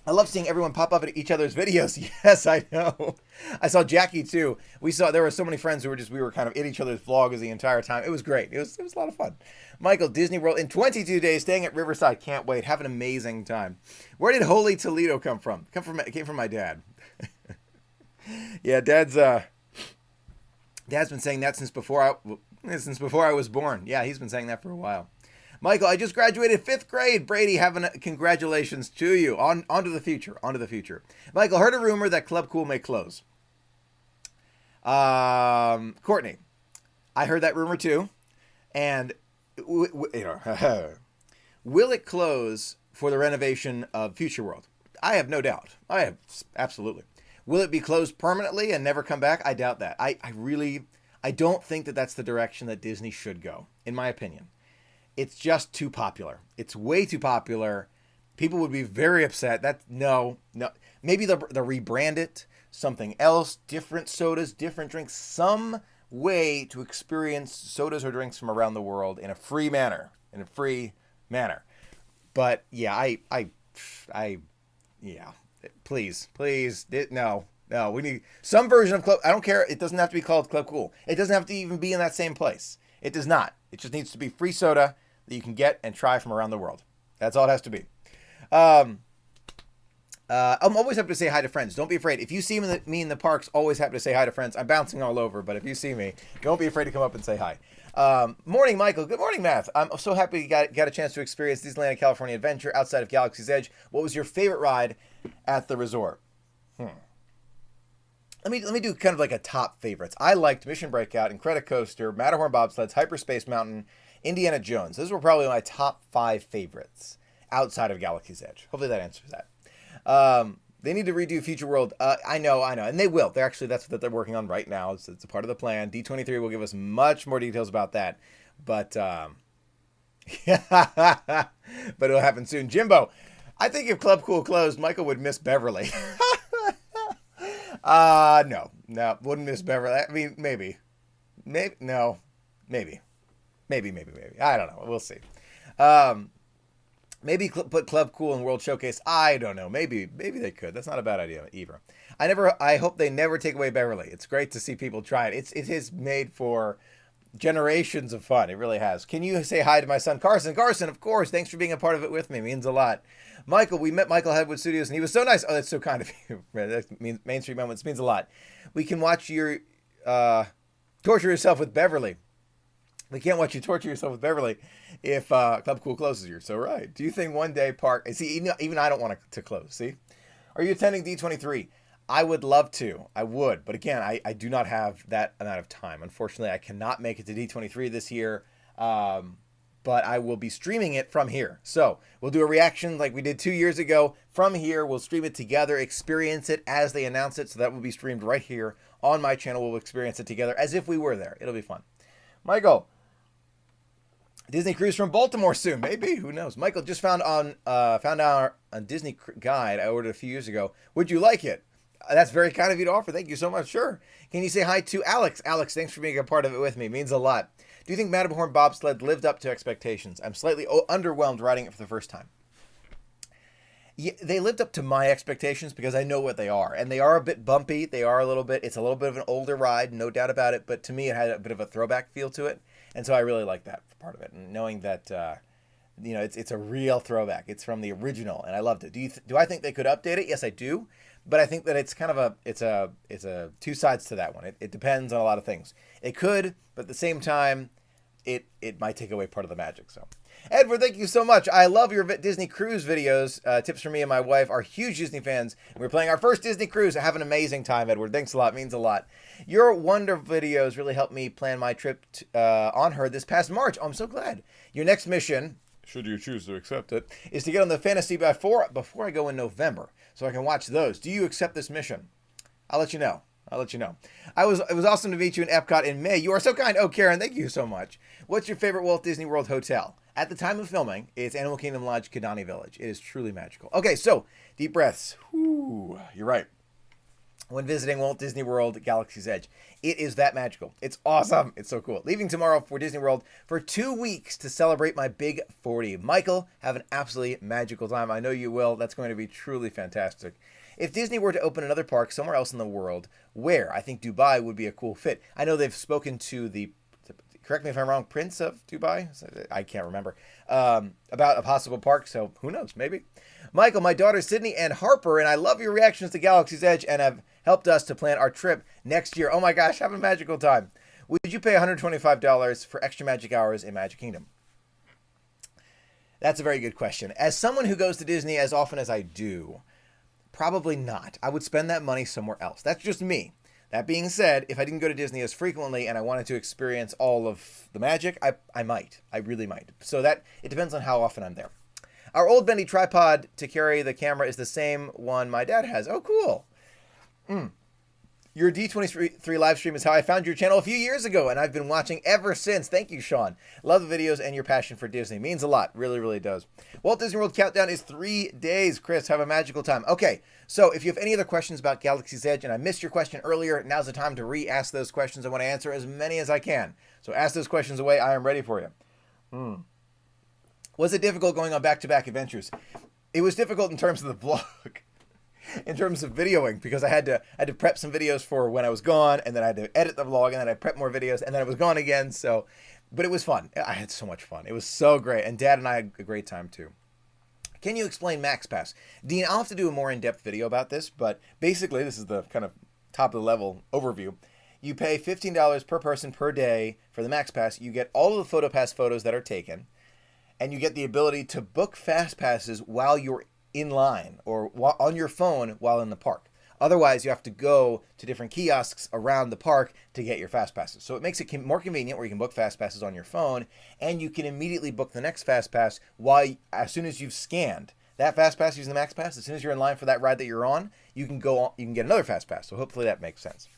I love seeing everyone pop up at each other's videos. Yes, I know. I saw Jackie too. There were so many friends who we were kind of in each other's vlogs the entire time. It was great. It was a lot of fun. Michael, Disney World in 22 days, staying at Riverside. Can't wait. Have an amazing time. Where did Holy Toledo come from? It came from my dad. Yeah, Dad's been saying that since before I was born. Yeah, he's been saying that for a while. Michael, I just graduated 5th grade. Brady, congratulations to you. On to the future. Michael, heard a rumor that Club Cool may close. Courtney, I heard that rumor too. And, will it close for the renovation of Future World? I have no doubt. Absolutely. Will it be closed permanently and never come back? I doubt that. I don't think that that's the direction that Disney should go, in my opinion. It's just too popular. It's way too popular. People would be very upset. No. Maybe they'll rebrand it, something else, different sodas, different drinks, some way to experience sodas or drinks from around the world in a free manner. But yeah, please, no. We need some version of Club. I don't care. It doesn't have to be called Club Cool. It doesn't have to even be in that same place. It does not. It just needs to be free soda that you can get and try from around the world. That's all it has to be. I'm always happy to say hi to friends. Don't be afraid. If you see me in the parks, always happy to say hi to friends. I'm bouncing all over, but if you see me, don't be afraid to come up and say hi. Morning, Michael. Good morning, Math. I'm so happy you got a chance to experience Disneyland California Adventure outside of Galaxy's Edge. What was your favorite ride at the resort? Let me do kind of like a top favorites. I liked Mission Breakout, Incredicoaster, Matterhorn Bobsleds, Hyperspace Mountain, Indiana Jones. Those were probably my top 5 favorites outside of Galaxy's Edge. Hopefully that answers that. They need to redo Future World. I know, and they will. That's what they're working on right now. It's a part of the plan. D23 will give us much more details about that, but but it'll happen soon. Jimbo, I think if Club Cool closed, Michael would miss Beverly. No, wouldn't miss Beverly. I mean, maybe. I don't know. We'll see. Maybe put Club Cool in World Showcase. I don't know. Maybe they could. That's not a bad idea either. I hope they never take away Beverly. It's great to see people try it. It has made for generations of fun. It really has. Can you say hi to my son, Carson? Carson, of course. Thanks for being a part of it with me. It means a lot. Michael, we met Michael Headwood Studios, and he was so nice. Oh, that's so kind of you. That means Main Street Moments means a lot. We can watch your torture yourself with Beverly. We can't watch you torture yourself with Beverly if Club Cool closes. You're so right. Do you think one day park... See, even I don't want it to close. See? Are you attending D23? I would love to. I would. But again, I do not have that amount of time. Unfortunately, I cannot make it to D23 this year. But I will be streaming it from here. So we'll do a reaction like we did 2 years ago. From here, we'll stream it together, experience it as they announce it. So that will be streamed right here on my channel. We'll experience it together as if we were there. It'll be fun. Michael, Disney cruise from Baltimore soon. Maybe. Who knows? Michael just found out on Disney Guide I ordered a few years ago. Would you like it? That's very kind of you to offer. Thank you so much. Sure. Can you say hi to Alex? Alex, thanks for being a part of it with me. It means a lot. Do you think Matterhorn Bobsled lived up to expectations? I'm slightly underwhelmed riding it for the first time. Yeah, they lived up to my expectations because I know what they are. And they are a bit bumpy. It's a little bit of an older ride, no doubt about it. But to me, it had a bit of a throwback feel to it. And so I really like that part of it. And knowing that, it's a real throwback. It's from the original, and I loved it. Do I think they could update it? Yes, I do. But I think that it's kind of it's a two sides to that one. It depends on a lot of things. It could, but at the same time, it might take away part of the magic. So, Edward, thank you so much. I love your Disney cruise videos. Tips from me and my wife are huge Disney fans. We're playing our first Disney cruise. Have an amazing time, Edward. Thanks a lot. Means a lot. Your Wonder videos really helped me plan my trip on her this past March. Oh, I'm so glad. Your next mission, should you choose to accept it, is to get on the Fantasy before I go in November, so I can watch those. Do you accept this mission? I'll let you know. It was awesome to meet you in Epcot in May. You are so kind. Oh, Karen, thank you so much. What's your favorite Walt Disney World hotel? At the time of filming, it's Animal Kingdom Lodge, Kidani Village. It is truly magical. Okay, so deep breaths. Whew, you're right. When visiting Walt Disney World Galaxy's Edge, it is that magical. It's awesome. It's so cool. Leaving tomorrow for Disney World for 2 weeks to celebrate my big 40. Michael, have an absolutely magical time. I know you will. That's going to be truly fantastic. If Disney were to open another park somewhere else in the world, where? I think Dubai would be a cool fit. I know they've spoken to correct me if I'm wrong, Prince of Dubai? I can't remember. About a possible park, so who knows, maybe. Michael, my daughters Sydney and Harper, and I love your reactions to Galaxy's Edge and have helped us to plan our trip next year. Oh my gosh, have a magical time. Would you pay $125 for extra magic hours in Magic Kingdom? That's a very good question. As someone who goes to Disney as often as I do, probably not. I would spend that money somewhere else. That's just me. That being said, if I didn't go to Disney as frequently and I wanted to experience all of the magic, I might. I really might. So that it depends on how often I'm there. Our old bendy tripod to carry the camera is the same one my dad has. Oh, cool. Your D23 live stream is how I found your channel a few years ago, and I've been watching ever since. Thank you, Sean. Love the videos and your passion for Disney. Means a lot. Really, really does. Walt Disney World Countdown is 3 days. Chris, have a magical time. Okay, so if you have any other questions about Galaxy's Edge, and I missed your question earlier, now's the time to re-ask those questions. I want to answer as many as I can. So ask those questions away. I am ready for you. Was it difficult going on back-to-back adventures? It was difficult in terms of the vlog. In terms of videoing, because I had to prep some videos for when I was gone, and then I had to edit the vlog, and then I prep more videos, and then I was gone again. So, but it was fun. I had so much fun. It was so great, and Dad and I had a great time too. Can you explain Max Pass? Dean, I'll have to do a more in-depth video about this, but basically this is the kind of top of the level overview. You pay $15 per person per day for the Max Pass. You get all of the PhotoPass photos that are taken, and you get the ability to book Fast Passes while you're in line or on your phone while in the park. Otherwise, you have to go to different kiosks around the park to get your Fast Passes. So it makes it more convenient where you can book Fast Passes on your phone, and you can immediately book the next Fast Pass as soon as you've scanned that Fast Pass using the Max Pass. As soon as you're in line for that ride that you're on, you can get another Fast Pass. So hopefully that makes sense.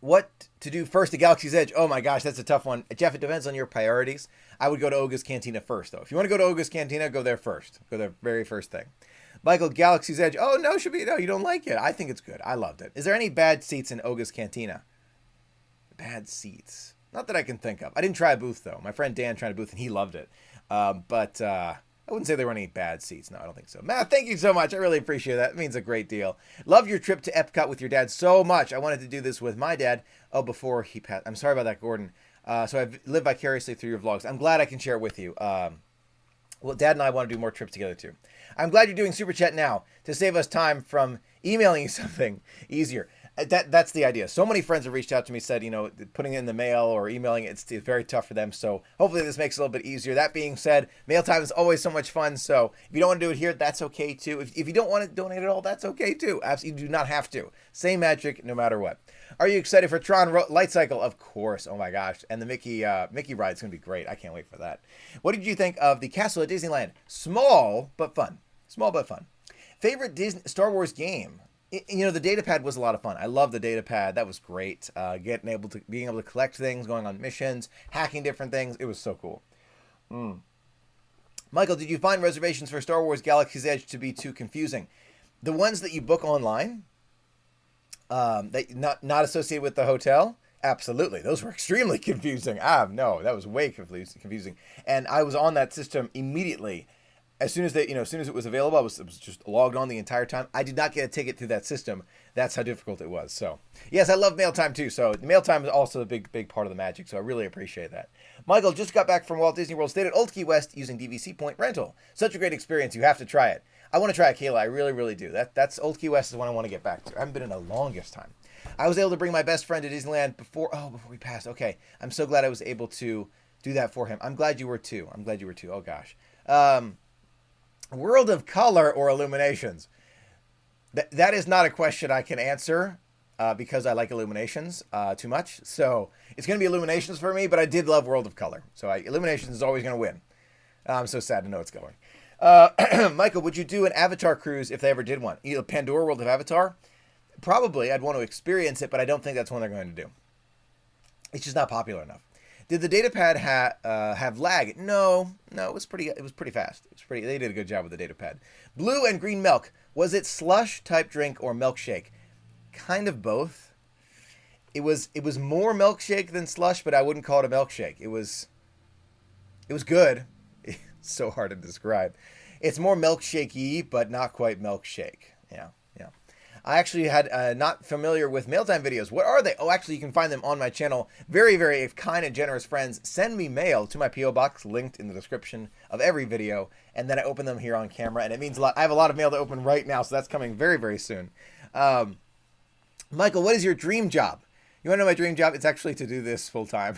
What to do first at Galaxy's Edge? Oh my gosh, that's a tough one. Jeff, it depends on your priorities. I would go to Oga's Cantina first, though. If you want to go to Oga's Cantina, go there first. Go there very first thing. Michael, Galaxy's Edge. Oh, no, you don't like it. I think it's good. I loved it. Is there any bad seats in Oga's Cantina? Bad seats. Not that I can think of. I didn't try a booth, though. My friend Dan tried a booth, and he loved it. But I wouldn't say there were any bad seats. No, I don't think so. Matt, thank you so much. I really appreciate that. It means a great deal. Love your trip to Epcot with your dad so much. I wanted to do this with my dad. Oh, before he passed. I'm sorry about that, Gordon. So I've lived vicariously through your vlogs. I'm glad I can share with you. Well, Dad and I want to do more trips together, too. I'm glad you're doing Super Chat now to save us time from emailing you something easier. That's the idea. So many friends have reached out to me, said, putting it in the mail or emailing it's very tough for them. So hopefully this makes it a little bit easier. That being said, mail time is always so much fun. So if you don't want to do it here, that's okay too. If you don't want to donate at all, that's okay too. Absolutely, you do not have to. Same magic, no matter what. Are you excited for Tron Light Cycle? Of course. Oh my gosh. And the Mickey ride is going to be great. I can't wait for that. What did you think of the castle at Disneyland? Small, but fun. Small, but fun. Favorite Star Wars game? The data pad was a lot of fun. I love the data pad. That was great. Being able to collect things, going on missions, hacking different things. It was so cool. Michael, did you find reservations for Star Wars Galaxy's Edge to be too confusing? The ones that you book online, that not associated with the hotel, absolutely. Those were extremely confusing. No, that was way confusing. And I was on that system immediately. As soon as it was available, I was just logged on the entire time. I did not get a ticket through that system. That's how difficult it was. So, yes, I love mail time too. So, the mail time is also a big part of the magic. So, I really appreciate that. Michael just got back from Walt Disney World. Stayed at Old Key West using DVC Point Rental. Such a great experience. You have to try it. I want to try it, Kayla. I really, really do. That's Old Key West is one I want to get back to. I haven't been in the longest time. I was able to bring my best friend to Disneyland before we passed. Okay, I'm so glad I was able to do that for him. I'm glad you were too. Oh gosh. World of Color or Illuminations? That is not a question I can answer because I like Illuminations too much. So it's going to be Illuminations for me, but I did love World of Color. So Illuminations is always going to win. I'm so sad to know it's going. Michael, would you do an Avatar cruise if they ever did one? Pandora World of Avatar? Probably. I'd want to experience it, but I don't think that's one they're going to do. It's just not popular enough. Did the data pad have lag? No, it was pretty fast. They did a good job with the data pad. Blue and green milk. Was it slush type drink or milkshake? Kind of both. It was more milkshake than slush, but I wouldn't call it a milkshake. It was good. It's so hard to describe. It's more milkshakey, but not quite milkshake. Yeah. I actually had not familiar with mailtime videos. What are they? Oh, actually, you can find them on my channel. Very, very kind and generous friends send me mail to my P.O. box, linked in the description of every video, and then I open them here on camera, and it means a lot. I have a lot of mail to open right now, so that's coming very, very soon. Michael, what is your dream job? You want to know my dream job? It's actually to do this full time.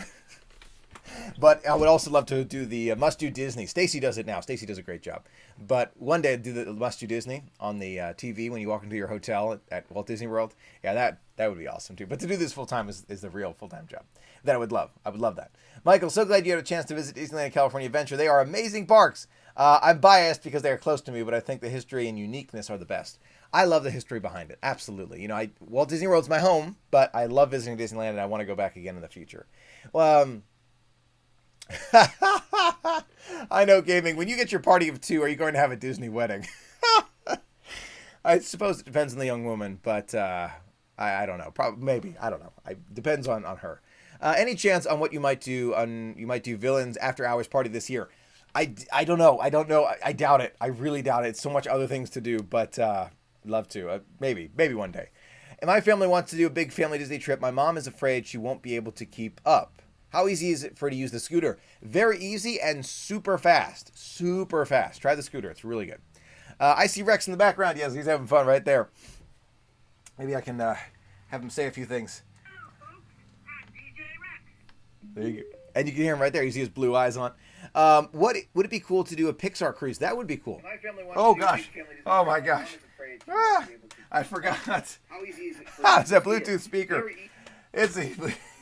But I would also love to do the Must Do Disney. Stacy does it now. Stacy does a great job. But one day I'd do the Must Do Disney on the TV when you walk into your hotel at Walt Disney World. Yeah, that would be awesome too. But to do this full time is the real full time job that I would love. I would love that. Michael, so glad you had a chance to visit Disneyland California Adventure. They are amazing parks. I'm biased because they are close to me, but I think the history and uniqueness are the best. I love the history behind it. Absolutely. Walt Disney World's my home, but I love visiting Disneyland and I want to go back again in the future. Well, I know, gaming. When you get your party of two, are you going to have a Disney wedding? I suppose it depends on the young woman, but I don't know. Probably, maybe. I don't know. It depends on her. Any chance on what you might do? You might do villains after hours party this year? I don't know. I doubt it. I really doubt it. It's so much other things to do, but love to. Maybe one day. And my family wants to do a big family Disney trip. My mom is afraid she won't be able to keep up. How easy is it for her to use the scooter? Very easy and super fast. Super fast. Try the scooter. It's really good. I see Rex in the background. Yes, he's having fun right there. Maybe I can have him say a few things. There you go. And you can hear him right there. You see his blue eyes on. Would it be cool to do a Pixar cruise? That would be cool. Oh, gosh. Oh, my gosh. I forgot. How easy is it? It's a Bluetooth speaker.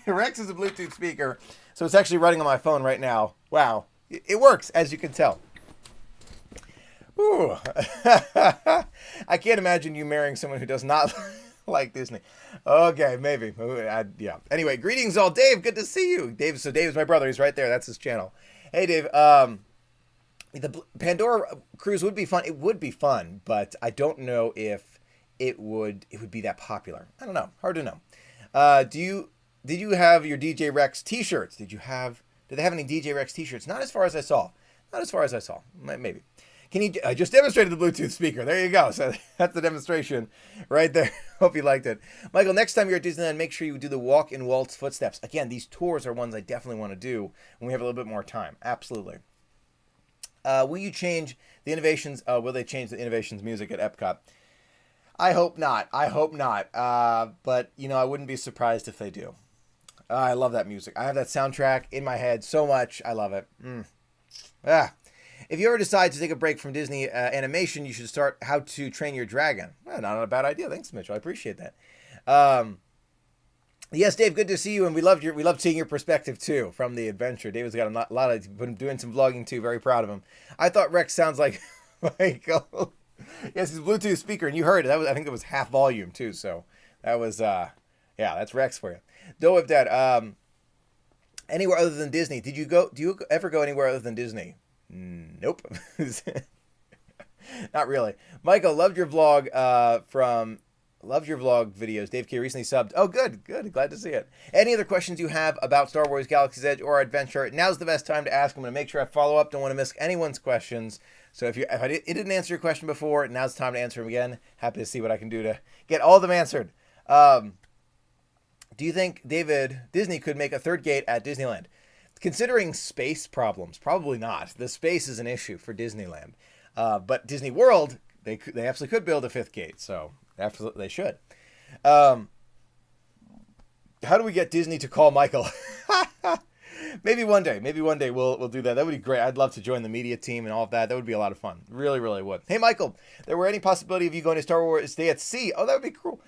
Rex is a Bluetooth speaker, so it's actually running on my phone right now. Wow. It works, as you can tell. Ooh. I can't imagine you marrying someone who does not like Disney. Okay, maybe. Yeah. Anyway, greetings all. Dave, good to see you. Dave is my brother. He's right there. That's his channel. Hey, Dave. The Pandora cruise would be fun. It would be fun, but I don't know if it would be that popular. I don't know. Hard to know. Did you have your DJ Rex t-shirts? Did they have any DJ Rex t-shirts? Not as far as I saw. Maybe. I just demonstrated the Bluetooth speaker. There you go. So that's the demonstration right there. Hope you liked it. Michael, next time you're at Disneyland, make sure you do the walk in Walt's footsteps. Again, these tours are ones I definitely want to do when we have a little bit more time. Absolutely. Will you change the Innovations? Will they change the Innovations music at Epcot? I hope not. I hope not. But, I wouldn't be surprised if they do. I love that music. I have that soundtrack in my head so much. I love it. Ah. If you ever decide to take a break from Disney animation, you should start How to Train Your Dragon. Well, not a bad idea. Thanks, Mitchell. I appreciate that. Yes, Dave, good to see you, and we loved seeing your perspective too from the adventure. David's got a lot of been doing some vlogging too. Very proud of him. I thought Rex sounds like Michael. Yes, his Bluetooth speaker, and you heard it. I think it was half volume too. So that was that's Rex for you. Don't whip that. Anywhere other than Disney? Do you ever go anywhere other than Disney? Nope. Not really. Michael, loved your vlog videos. Dave K recently subbed. Oh, good. Glad to see it. Any other questions you have about Star Wars Galaxy's Edge or Adventure, now's the best time to ask. I'm going to make sure I follow up. Don't want to miss anyone's questions. So if I didn't answer your question before, now's the time to answer them again. Happy to see what I can do to get all of them answered. Do you think Disney could make a third gate at Disneyland? Considering space problems, probably not. The space is an issue for Disneyland. But Disney World, they absolutely could build a fifth gate, so absolutely they should. How do we get Disney to call Michael? Maybe one day we'll do that. That would be great. I'd love to join the media team and all of that. That would be a lot of fun. Really, really would. Hey, Michael, there were any possibility of you going to Star Wars Day at Sea? Oh, that would be cool.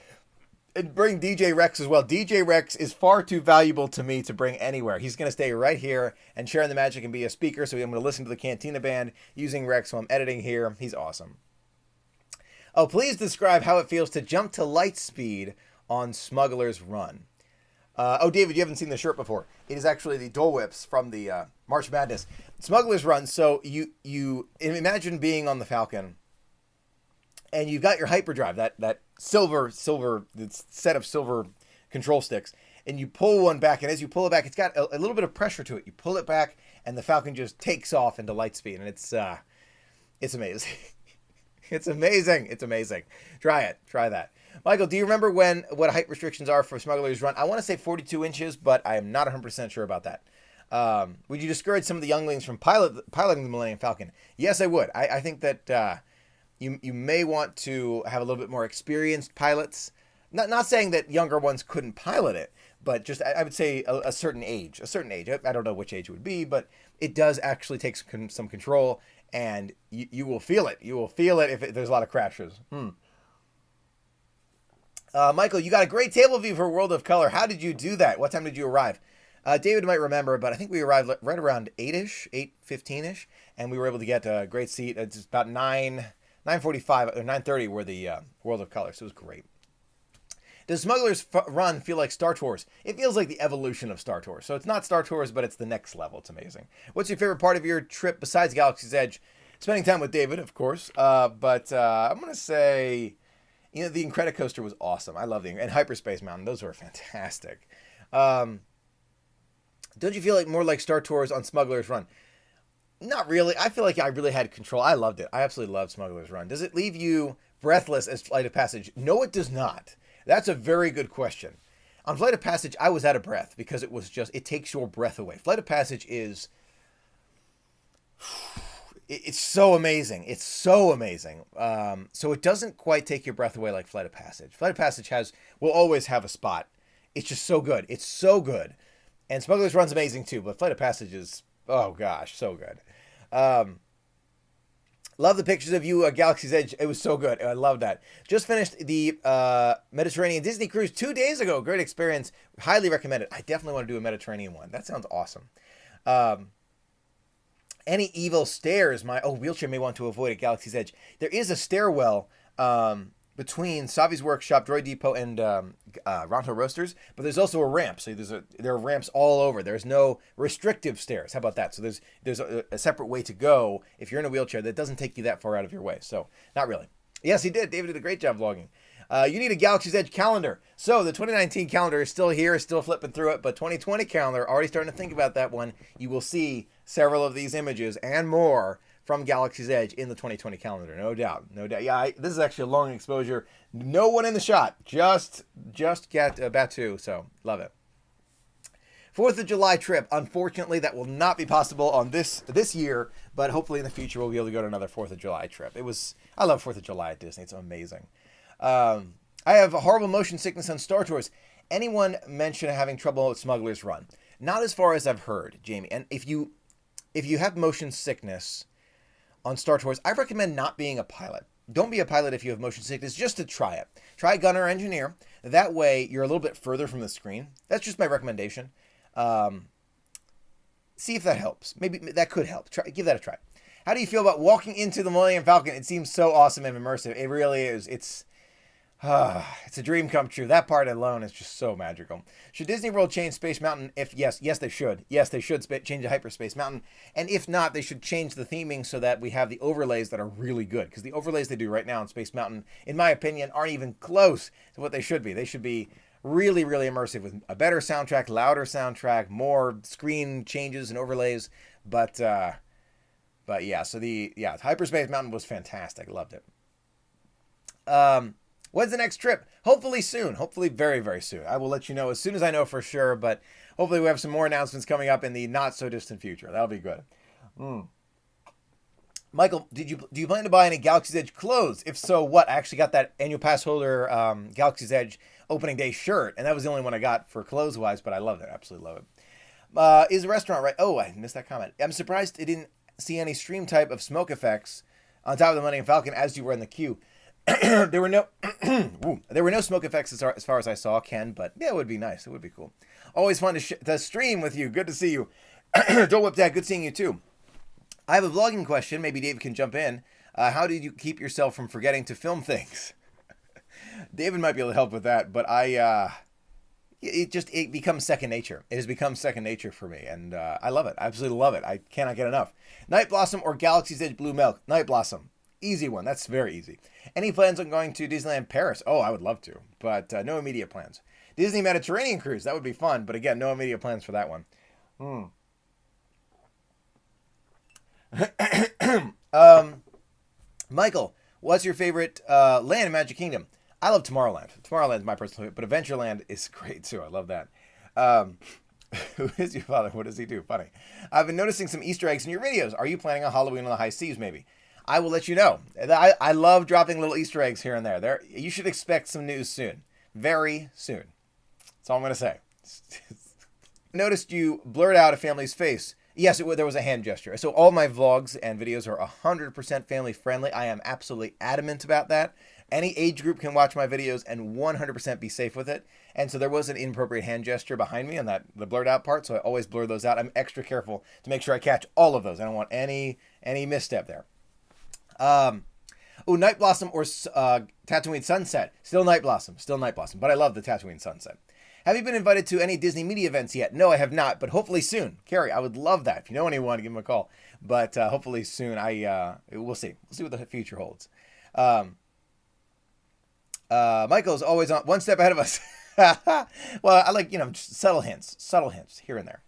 And bring DJ Rex as well. DJ Rex is far too valuable to me to bring anywhere. He's going to stay right here and share in the magic and be a speaker. So I'm going to listen to the Cantina Band using Rex while I'm editing here. He's awesome. Oh, please describe how it feels to jump to light speed on Smuggler's Run. David, you haven't seen the shirt before. It is actually the Dole Whips from the March Madness. Smuggler's Run. So you imagine being on the Falcon. And you've got your hyperdrive, that silver set of silver control sticks, and you pull one back, and as you pull it back, it's got a little bit of pressure to it. You pull it back, and the Falcon just takes off into light speed, and it's amazing. It's amazing. Try that. Michael, do you remember what height restrictions are for Smuggler's Run? I want to say 42 inches, but I am not 100% sure about that. Would you discourage some of the younglings from piloting the Millennium Falcon? Yes, I would. I think that you may want to have a little bit more experienced pilots. Not saying that younger ones couldn't pilot it, but just I would say a certain age. I don't know which age it would be, but it does actually take some control, and you will feel it. You will feel it if there's a lot of crashes. Michael, you got a great table view for World of Color. How did you do that? What time did you arrive? David might remember, but I think we arrived right around 8:15ish, and we were able to get a great seat. It's about 9:45 or 9:30 were the World of Color, so it was great. Does Smuggler's Run feel like Star Tours? It feels like the evolution of Star Tours. So it's not Star Tours, but it's the next level. It's amazing. What's your favorite part of your trip besides Galaxy's Edge? Spending time with David, of course. But I'm going to say, the Incredicoaster was awesome. I love and Hyperspace Mountain. Those were fantastic. Don't you feel like more like Star Tours on Smuggler's Run? Not really. I feel like I really had control. I loved it. I absolutely loved Smuggler's Run. Does it leave you breathless as Flight of Passage? No, it does not. That's a very good question. On Flight of Passage, I was out of breath because it takes your breath away. Flight of Passage is, it's so amazing. It's so amazing. So it doesn't quite take your breath away like Flight of Passage. Flight of Passage will always have a spot. It's just so good. It's so good. And Smuggler's Run's amazing too, but Flight of Passage is, oh gosh, so good. Love the pictures of you at Galaxy's Edge. It was so good. I love that. Just finished the Mediterranean Disney cruise 2 days ago. Great experience. Highly recommend it. I definitely want to do a Mediterranean one. That sounds awesome. Any evil stairs wheelchair may want to avoid at Galaxy's Edge. There is a stairwell between Savi's Workshop, Droid Depot, and Ronto Roasters, but there's also a ramp. So there are ramps all over. There's no restrictive stairs. How about that? So there's a separate way to go if you're in a wheelchair that doesn't take you that far out of your way. So not really. Yes, he did. David did a great job vlogging. You need a Galaxy's Edge calendar. So the 2019 calendar is still here, still flipping through it, but 2020 calendar, already starting to think about that one. You will see several of these images and more from Galaxy's Edge in the 2020 calendar, no doubt. Yeah, this is actually a long exposure. No one in the shot, just get Batu, so love it. 4th of July trip. Unfortunately, that will not be possible on this year, but hopefully in the future we'll be able to go to another 4th of July trip. I love 4th of July at Disney. It's amazing. I have a horrible motion sickness on Star Tours. Anyone mention having trouble with Smuggler's Run? Not as far as I've heard, Jamie. And if you have motion sickness on Star Tours, I recommend not being a pilot. Don't be a pilot if you have motion sickness, just to try it. Try gunner or engineer. That way, you're a little bit further from the screen. That's just my recommendation. See if that helps. Maybe that could help. Give that a try. How do you feel about walking into the Millennium Falcon? It seems so awesome and immersive. It really is. It's a dream come true. That part alone is just so magical. Should Disney World change Space Mountain? If yes, they should. Yes, they should change the Hyperspace Mountain. And if not, they should change the theming so that we have the overlays that are really good. Because the overlays they do right now in Space Mountain, in my opinion, aren't even close to what they should be. They should be really, really immersive with a better soundtrack, louder soundtrack, more screen changes and overlays. But yeah, so Hyperspace Mountain was fantastic. Loved it. When's the next trip? Hopefully soon. Hopefully very, very soon. I will let you know as soon as I know for sure, but hopefully we have some more announcements coming up in the not so distant future. That'll be good. Michael, do you plan to buy any Galaxy's Edge clothes? If so, what? I actually got that annual pass holder Galaxy's Edge opening day shirt, and that was the only one I got for clothes-wise, but I love it. Absolutely love it. Is the restaurant right? Oh, I missed that comment. I'm surprised it didn't see any stream type of smoke effects on top of the Millennium Falcon as you were in the queue. There were no smoke effects as far as I saw, Ken, but yeah, it would be nice. It would be cool. Always fun to stream with you. Good to see you. Dole Whip Dad, good seeing you too. I have a vlogging question. Maybe Dave can jump in. How did you keep yourself from forgetting to film things? David might be able to help with that, but it becomes second nature. It has become second nature for me, and I love it. I absolutely love it. I cannot get enough. Night Blossom or Galaxy's Edge Blue Milk? Night Blossom. Easy one. That's very easy. Any plans on going to Disneyland Paris? Oh, I would love to, but no immediate plans. Disney Mediterranean cruise. That would be fun, but again, no immediate plans for that one. Michael, what's your favorite land in Magic Kingdom? I love Tomorrowland. Tomorrowland is my personal favorite, but Adventureland is great too. I love that. Who is your father? What does he do? Funny. I've been noticing some Easter eggs in your videos. Are you planning on Halloween on the high seas maybe? I will let you know. I love dropping little Easter eggs here and there. You should expect some news soon. Very soon. That's all I'm going to say. Noticed you blurred out a family's face. Yes, there was a hand gesture. So all my vlogs and videos are 100% family friendly. I am absolutely adamant about that. Any age group can watch my videos and 100% be safe with it. And so there was an inappropriate hand gesture behind me on the blurred out part. So I always blur those out. I'm extra careful to make sure I catch all of those. I don't want any misstep there. Night Blossom or Tatooine Sunset? Still Night Blossom. But I love the Tatooine Sunset. Have you been invited to any Disney media events yet? No, I have not, but hopefully soon. Carrie, I would love that. If you know anyone, give them a call. But hopefully soon. We'll see. We'll see what the future holds. Michael's always on one step ahead of us. Well, I like, just subtle hints here and there.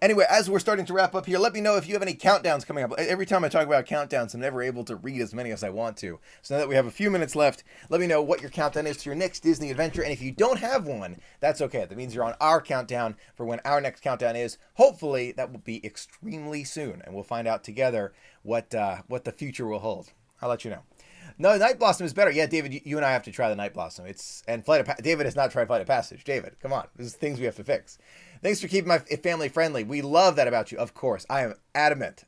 Anyway, as we're starting to wrap up here, let me know if you have any countdowns coming up. Every time I talk about countdowns, I'm never able to read as many as I want to. So now that we have a few minutes left, let me know what your countdown is to your next Disney adventure. And if you don't have one, that's okay. That means you're on our countdown for when our next countdown is. Hopefully, that will be extremely soon, and we'll find out together what the future will hold. I'll let you know. No, Night Blossom is better. Yeah, David, you and I have to try the Night Blossom. David has not tried Flight of Passage. David, come on. This is things we have to fix. Thanks for keeping my family friendly. We love that about you. Of course, I am adamant.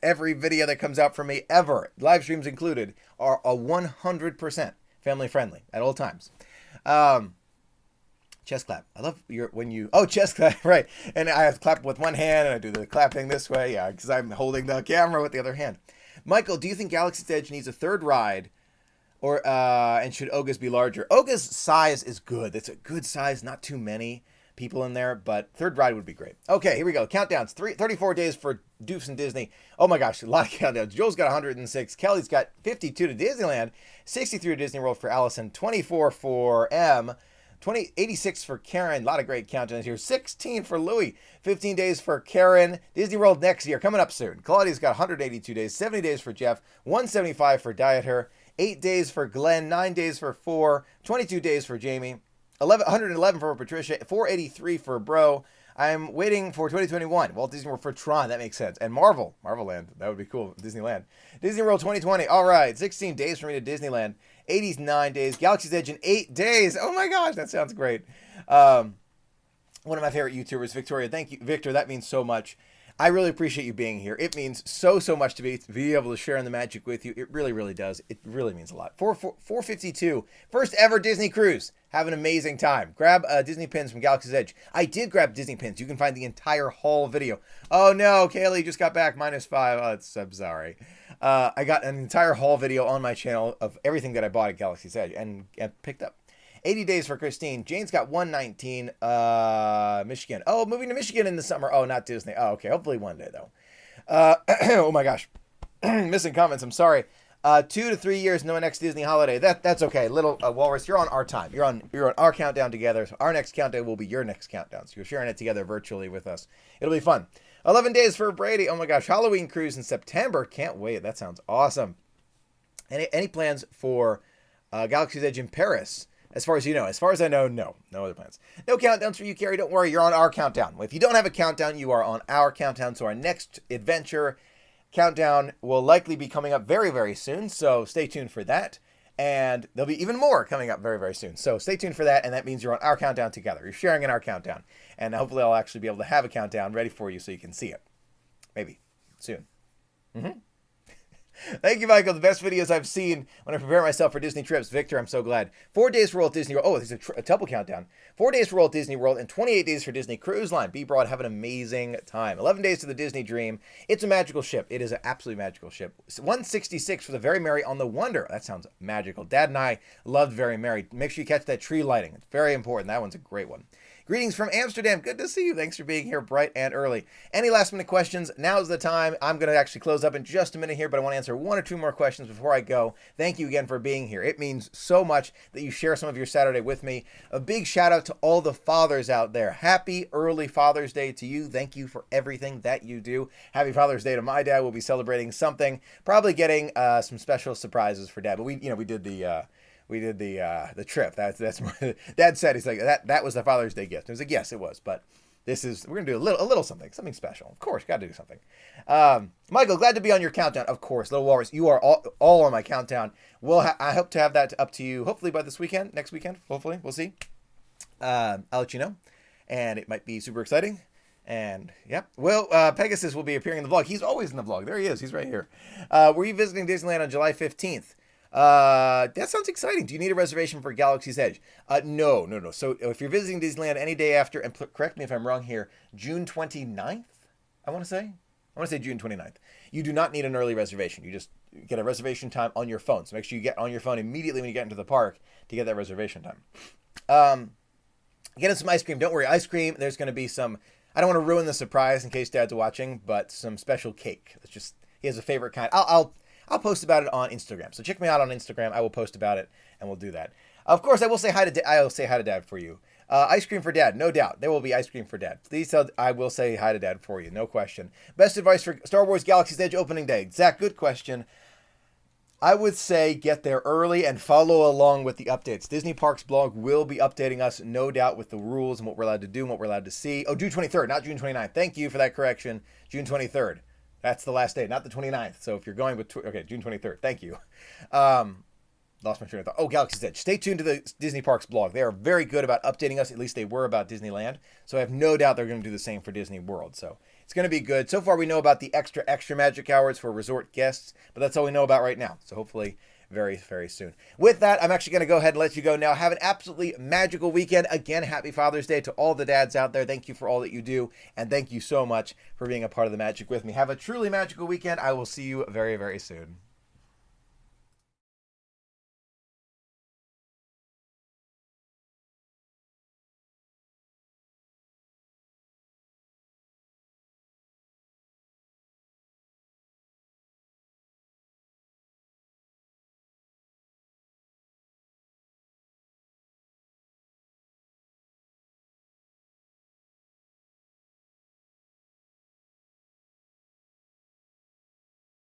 Every video that comes out from me ever, live streams included, are a 100% family friendly at all times. Chest clap. I love chest clap, right. And I have to clap with one hand and I do the clapping this way. Yeah, because I'm holding the camera with the other hand. Michael, do you think Galaxy's Edge needs a third ride, and should Oga's be larger? Oga's size is good. It's a good size, not too many people in there, but third ride would be great. Okay, here we go. Countdowns. 34 days for Doofs and Disney. Oh my gosh, a lot of countdowns. Joel's got 106. Kelly's got 52 to Disneyland, 63 to Disney World for Allison, 24 for M, 86 for Karen. A lot of great countdowns here. 16 for Louie. 15 days for Karen. Disney World next year, coming up soon. Claudia's got 182 days. 70 days for Jeff. 175 for Dieter. 8 days for Glenn. 9 days for 4. 22 days for Jamie. 111 for Patricia, 483 for Bro. I'm waiting for 2021. Walt Disney World for Tron. That makes sense. And Marvel Land. That would be cool. Disneyland. Disney World 2020. All right. 16 days for me to Disneyland. 89 days. Galaxy's Edge in 8 days. Oh my gosh, that sounds great. One of my favorite YouTubers, Victoria. Thank you, Victor. That means so much. I really appreciate you being here. It means so much to be able to share in the magic with you. It really, really does. It really means a lot. 452. First ever Disney cruise. Have an amazing time. Grab Disney pins from Galaxy's Edge. I did grab Disney pins. You can find the entire haul video. Oh no, Kaylee just got back -5. Oh, I'm sorry. I got an entire haul video on my channel of everything that I bought at Galaxy's Edge and picked up. 80 days for Christine. Jane's got 119. Michigan. Oh, moving to Michigan in the summer. Oh, not Disney. Oh, okay. Hopefully one day, though. Oh, my gosh. Missing comments. I'm sorry. 2 to 3 years, no next Disney holiday. That's okay. Little Walrus, you're on our time. You're on our countdown together. So our next countdown will be your next countdown. So you're sharing it together virtually with us. It'll be fun. 11 days for Brady. Oh, my gosh. Halloween cruise in September. Can't wait. That sounds awesome. Any plans for Galaxy's Edge in Paris? As far as you know. As far as I know, no. No other plans. No countdowns for you, Carrie. Don't worry. You're on our countdown. If you don't have a countdown, you are on our countdown. So our next adventure countdown will likely be coming up very, very soon. So stay tuned for that. And there'll be even more coming up very, very soon. So stay tuned for that. And that means you're on our countdown together. You're sharing in our countdown. And hopefully I'll actually be able to have a countdown ready for you so you can see it. Maybe. Soon. Thank you, Michael. The best videos I've seen when I prepare myself for Disney trips. Victor, I'm so glad. 4 days for Walt Disney World. Oh, there's a double countdown. 4 days for Walt Disney World and 28 days for Disney Cruise Line. Be broad. Have an amazing time. 11 days to the Disney Dream. It's a magical ship. It is an absolutely magical ship. 166 for the Very Merry on the Wonder. That sounds magical. Dad and I loved Very Merry. Make sure you catch that tree lighting. It's very important. That one's a great one. Greetings from Amsterdam. Good to see you. Thanks for being here bright and early. Any last minute questions? Now's the time. I'm going to actually close up in just a minute here, but I want to answer 1 or 2 more questions before I go. Thank you again for being here. It means so much that you share some of your Saturday with me. A big shout out to all the fathers out there. Happy early Father's Day to you. Thank you for everything that you do. Happy Father's Day to my dad. We'll be celebrating something, probably getting some special surprises for Dad. But we did the trip. That's more, Dad said, he's like, that was the Father's Day gift. I was like, yes, it was, but we're gonna do a little something special. Of course, gotta do something. Michael, glad to be on your countdown. Of course, Little Walrus, you are all on my countdown. I hope to have that up to you hopefully by next weekend. Hopefully, we'll see. I'll let you know, and it might be super exciting. And yeah, well, Pegasus will be appearing in the vlog. He's always in the vlog. There he is. He's right here. Were you visiting Disneyland on July 15th? That sounds exciting. Do you need a reservation for Galaxy's Edge? No. So if you're visiting Disneyland any day after, and correct me if I'm wrong here, June 29th, I want to say June 29th. You do not need an early reservation. You just get a reservation time on your phone. So make sure you get on your phone immediately when you get into the park to get that reservation time. Get him some ice cream. Don't worry, ice cream. There's going to be some, I don't want to ruin the surprise in case Dad's watching, but some special cake. It's just, he has a favorite kind. I'll post about it on Instagram. So check me out on Instagram. I will post about it, and we'll do that. Of course, I will say hi to Dad for you. Ice cream for Dad, no doubt. There will be ice cream for Dad. Please tell I will say hi to Dad for you, no question. Best advice for Star Wars Galaxy's Edge opening day. Zach, good question. I would say get there early and follow along with the updates. Disney Parks blog will be updating us, no doubt, with the rules and what we're allowed to do and what we're allowed to see. Oh, June 23rd, not June 29th. Thank you for that correction. June 23rd. That's the last day, not the 29th. So if you're going with, okay, June 23rd. Thank you. Lost my train of thought. Oh, Galaxy's Edge. Stay tuned to the Disney Parks blog. They are very good about updating us. At least they were about Disneyland. So I have no doubt they're going to do the same for Disney World. So it's going to be good. So far, we know about the extra magic hours for resort guests, but that's all we know about right now. So hopefully very, very soon. With that, I'm actually going to go ahead and let you go now. Have an absolutely magical weekend. Again, happy Father's Day to all the dads out there. Thank you for all that you do. And thank you so much for being a part of the magic with me. Have a truly magical weekend. I will see you very, very soon.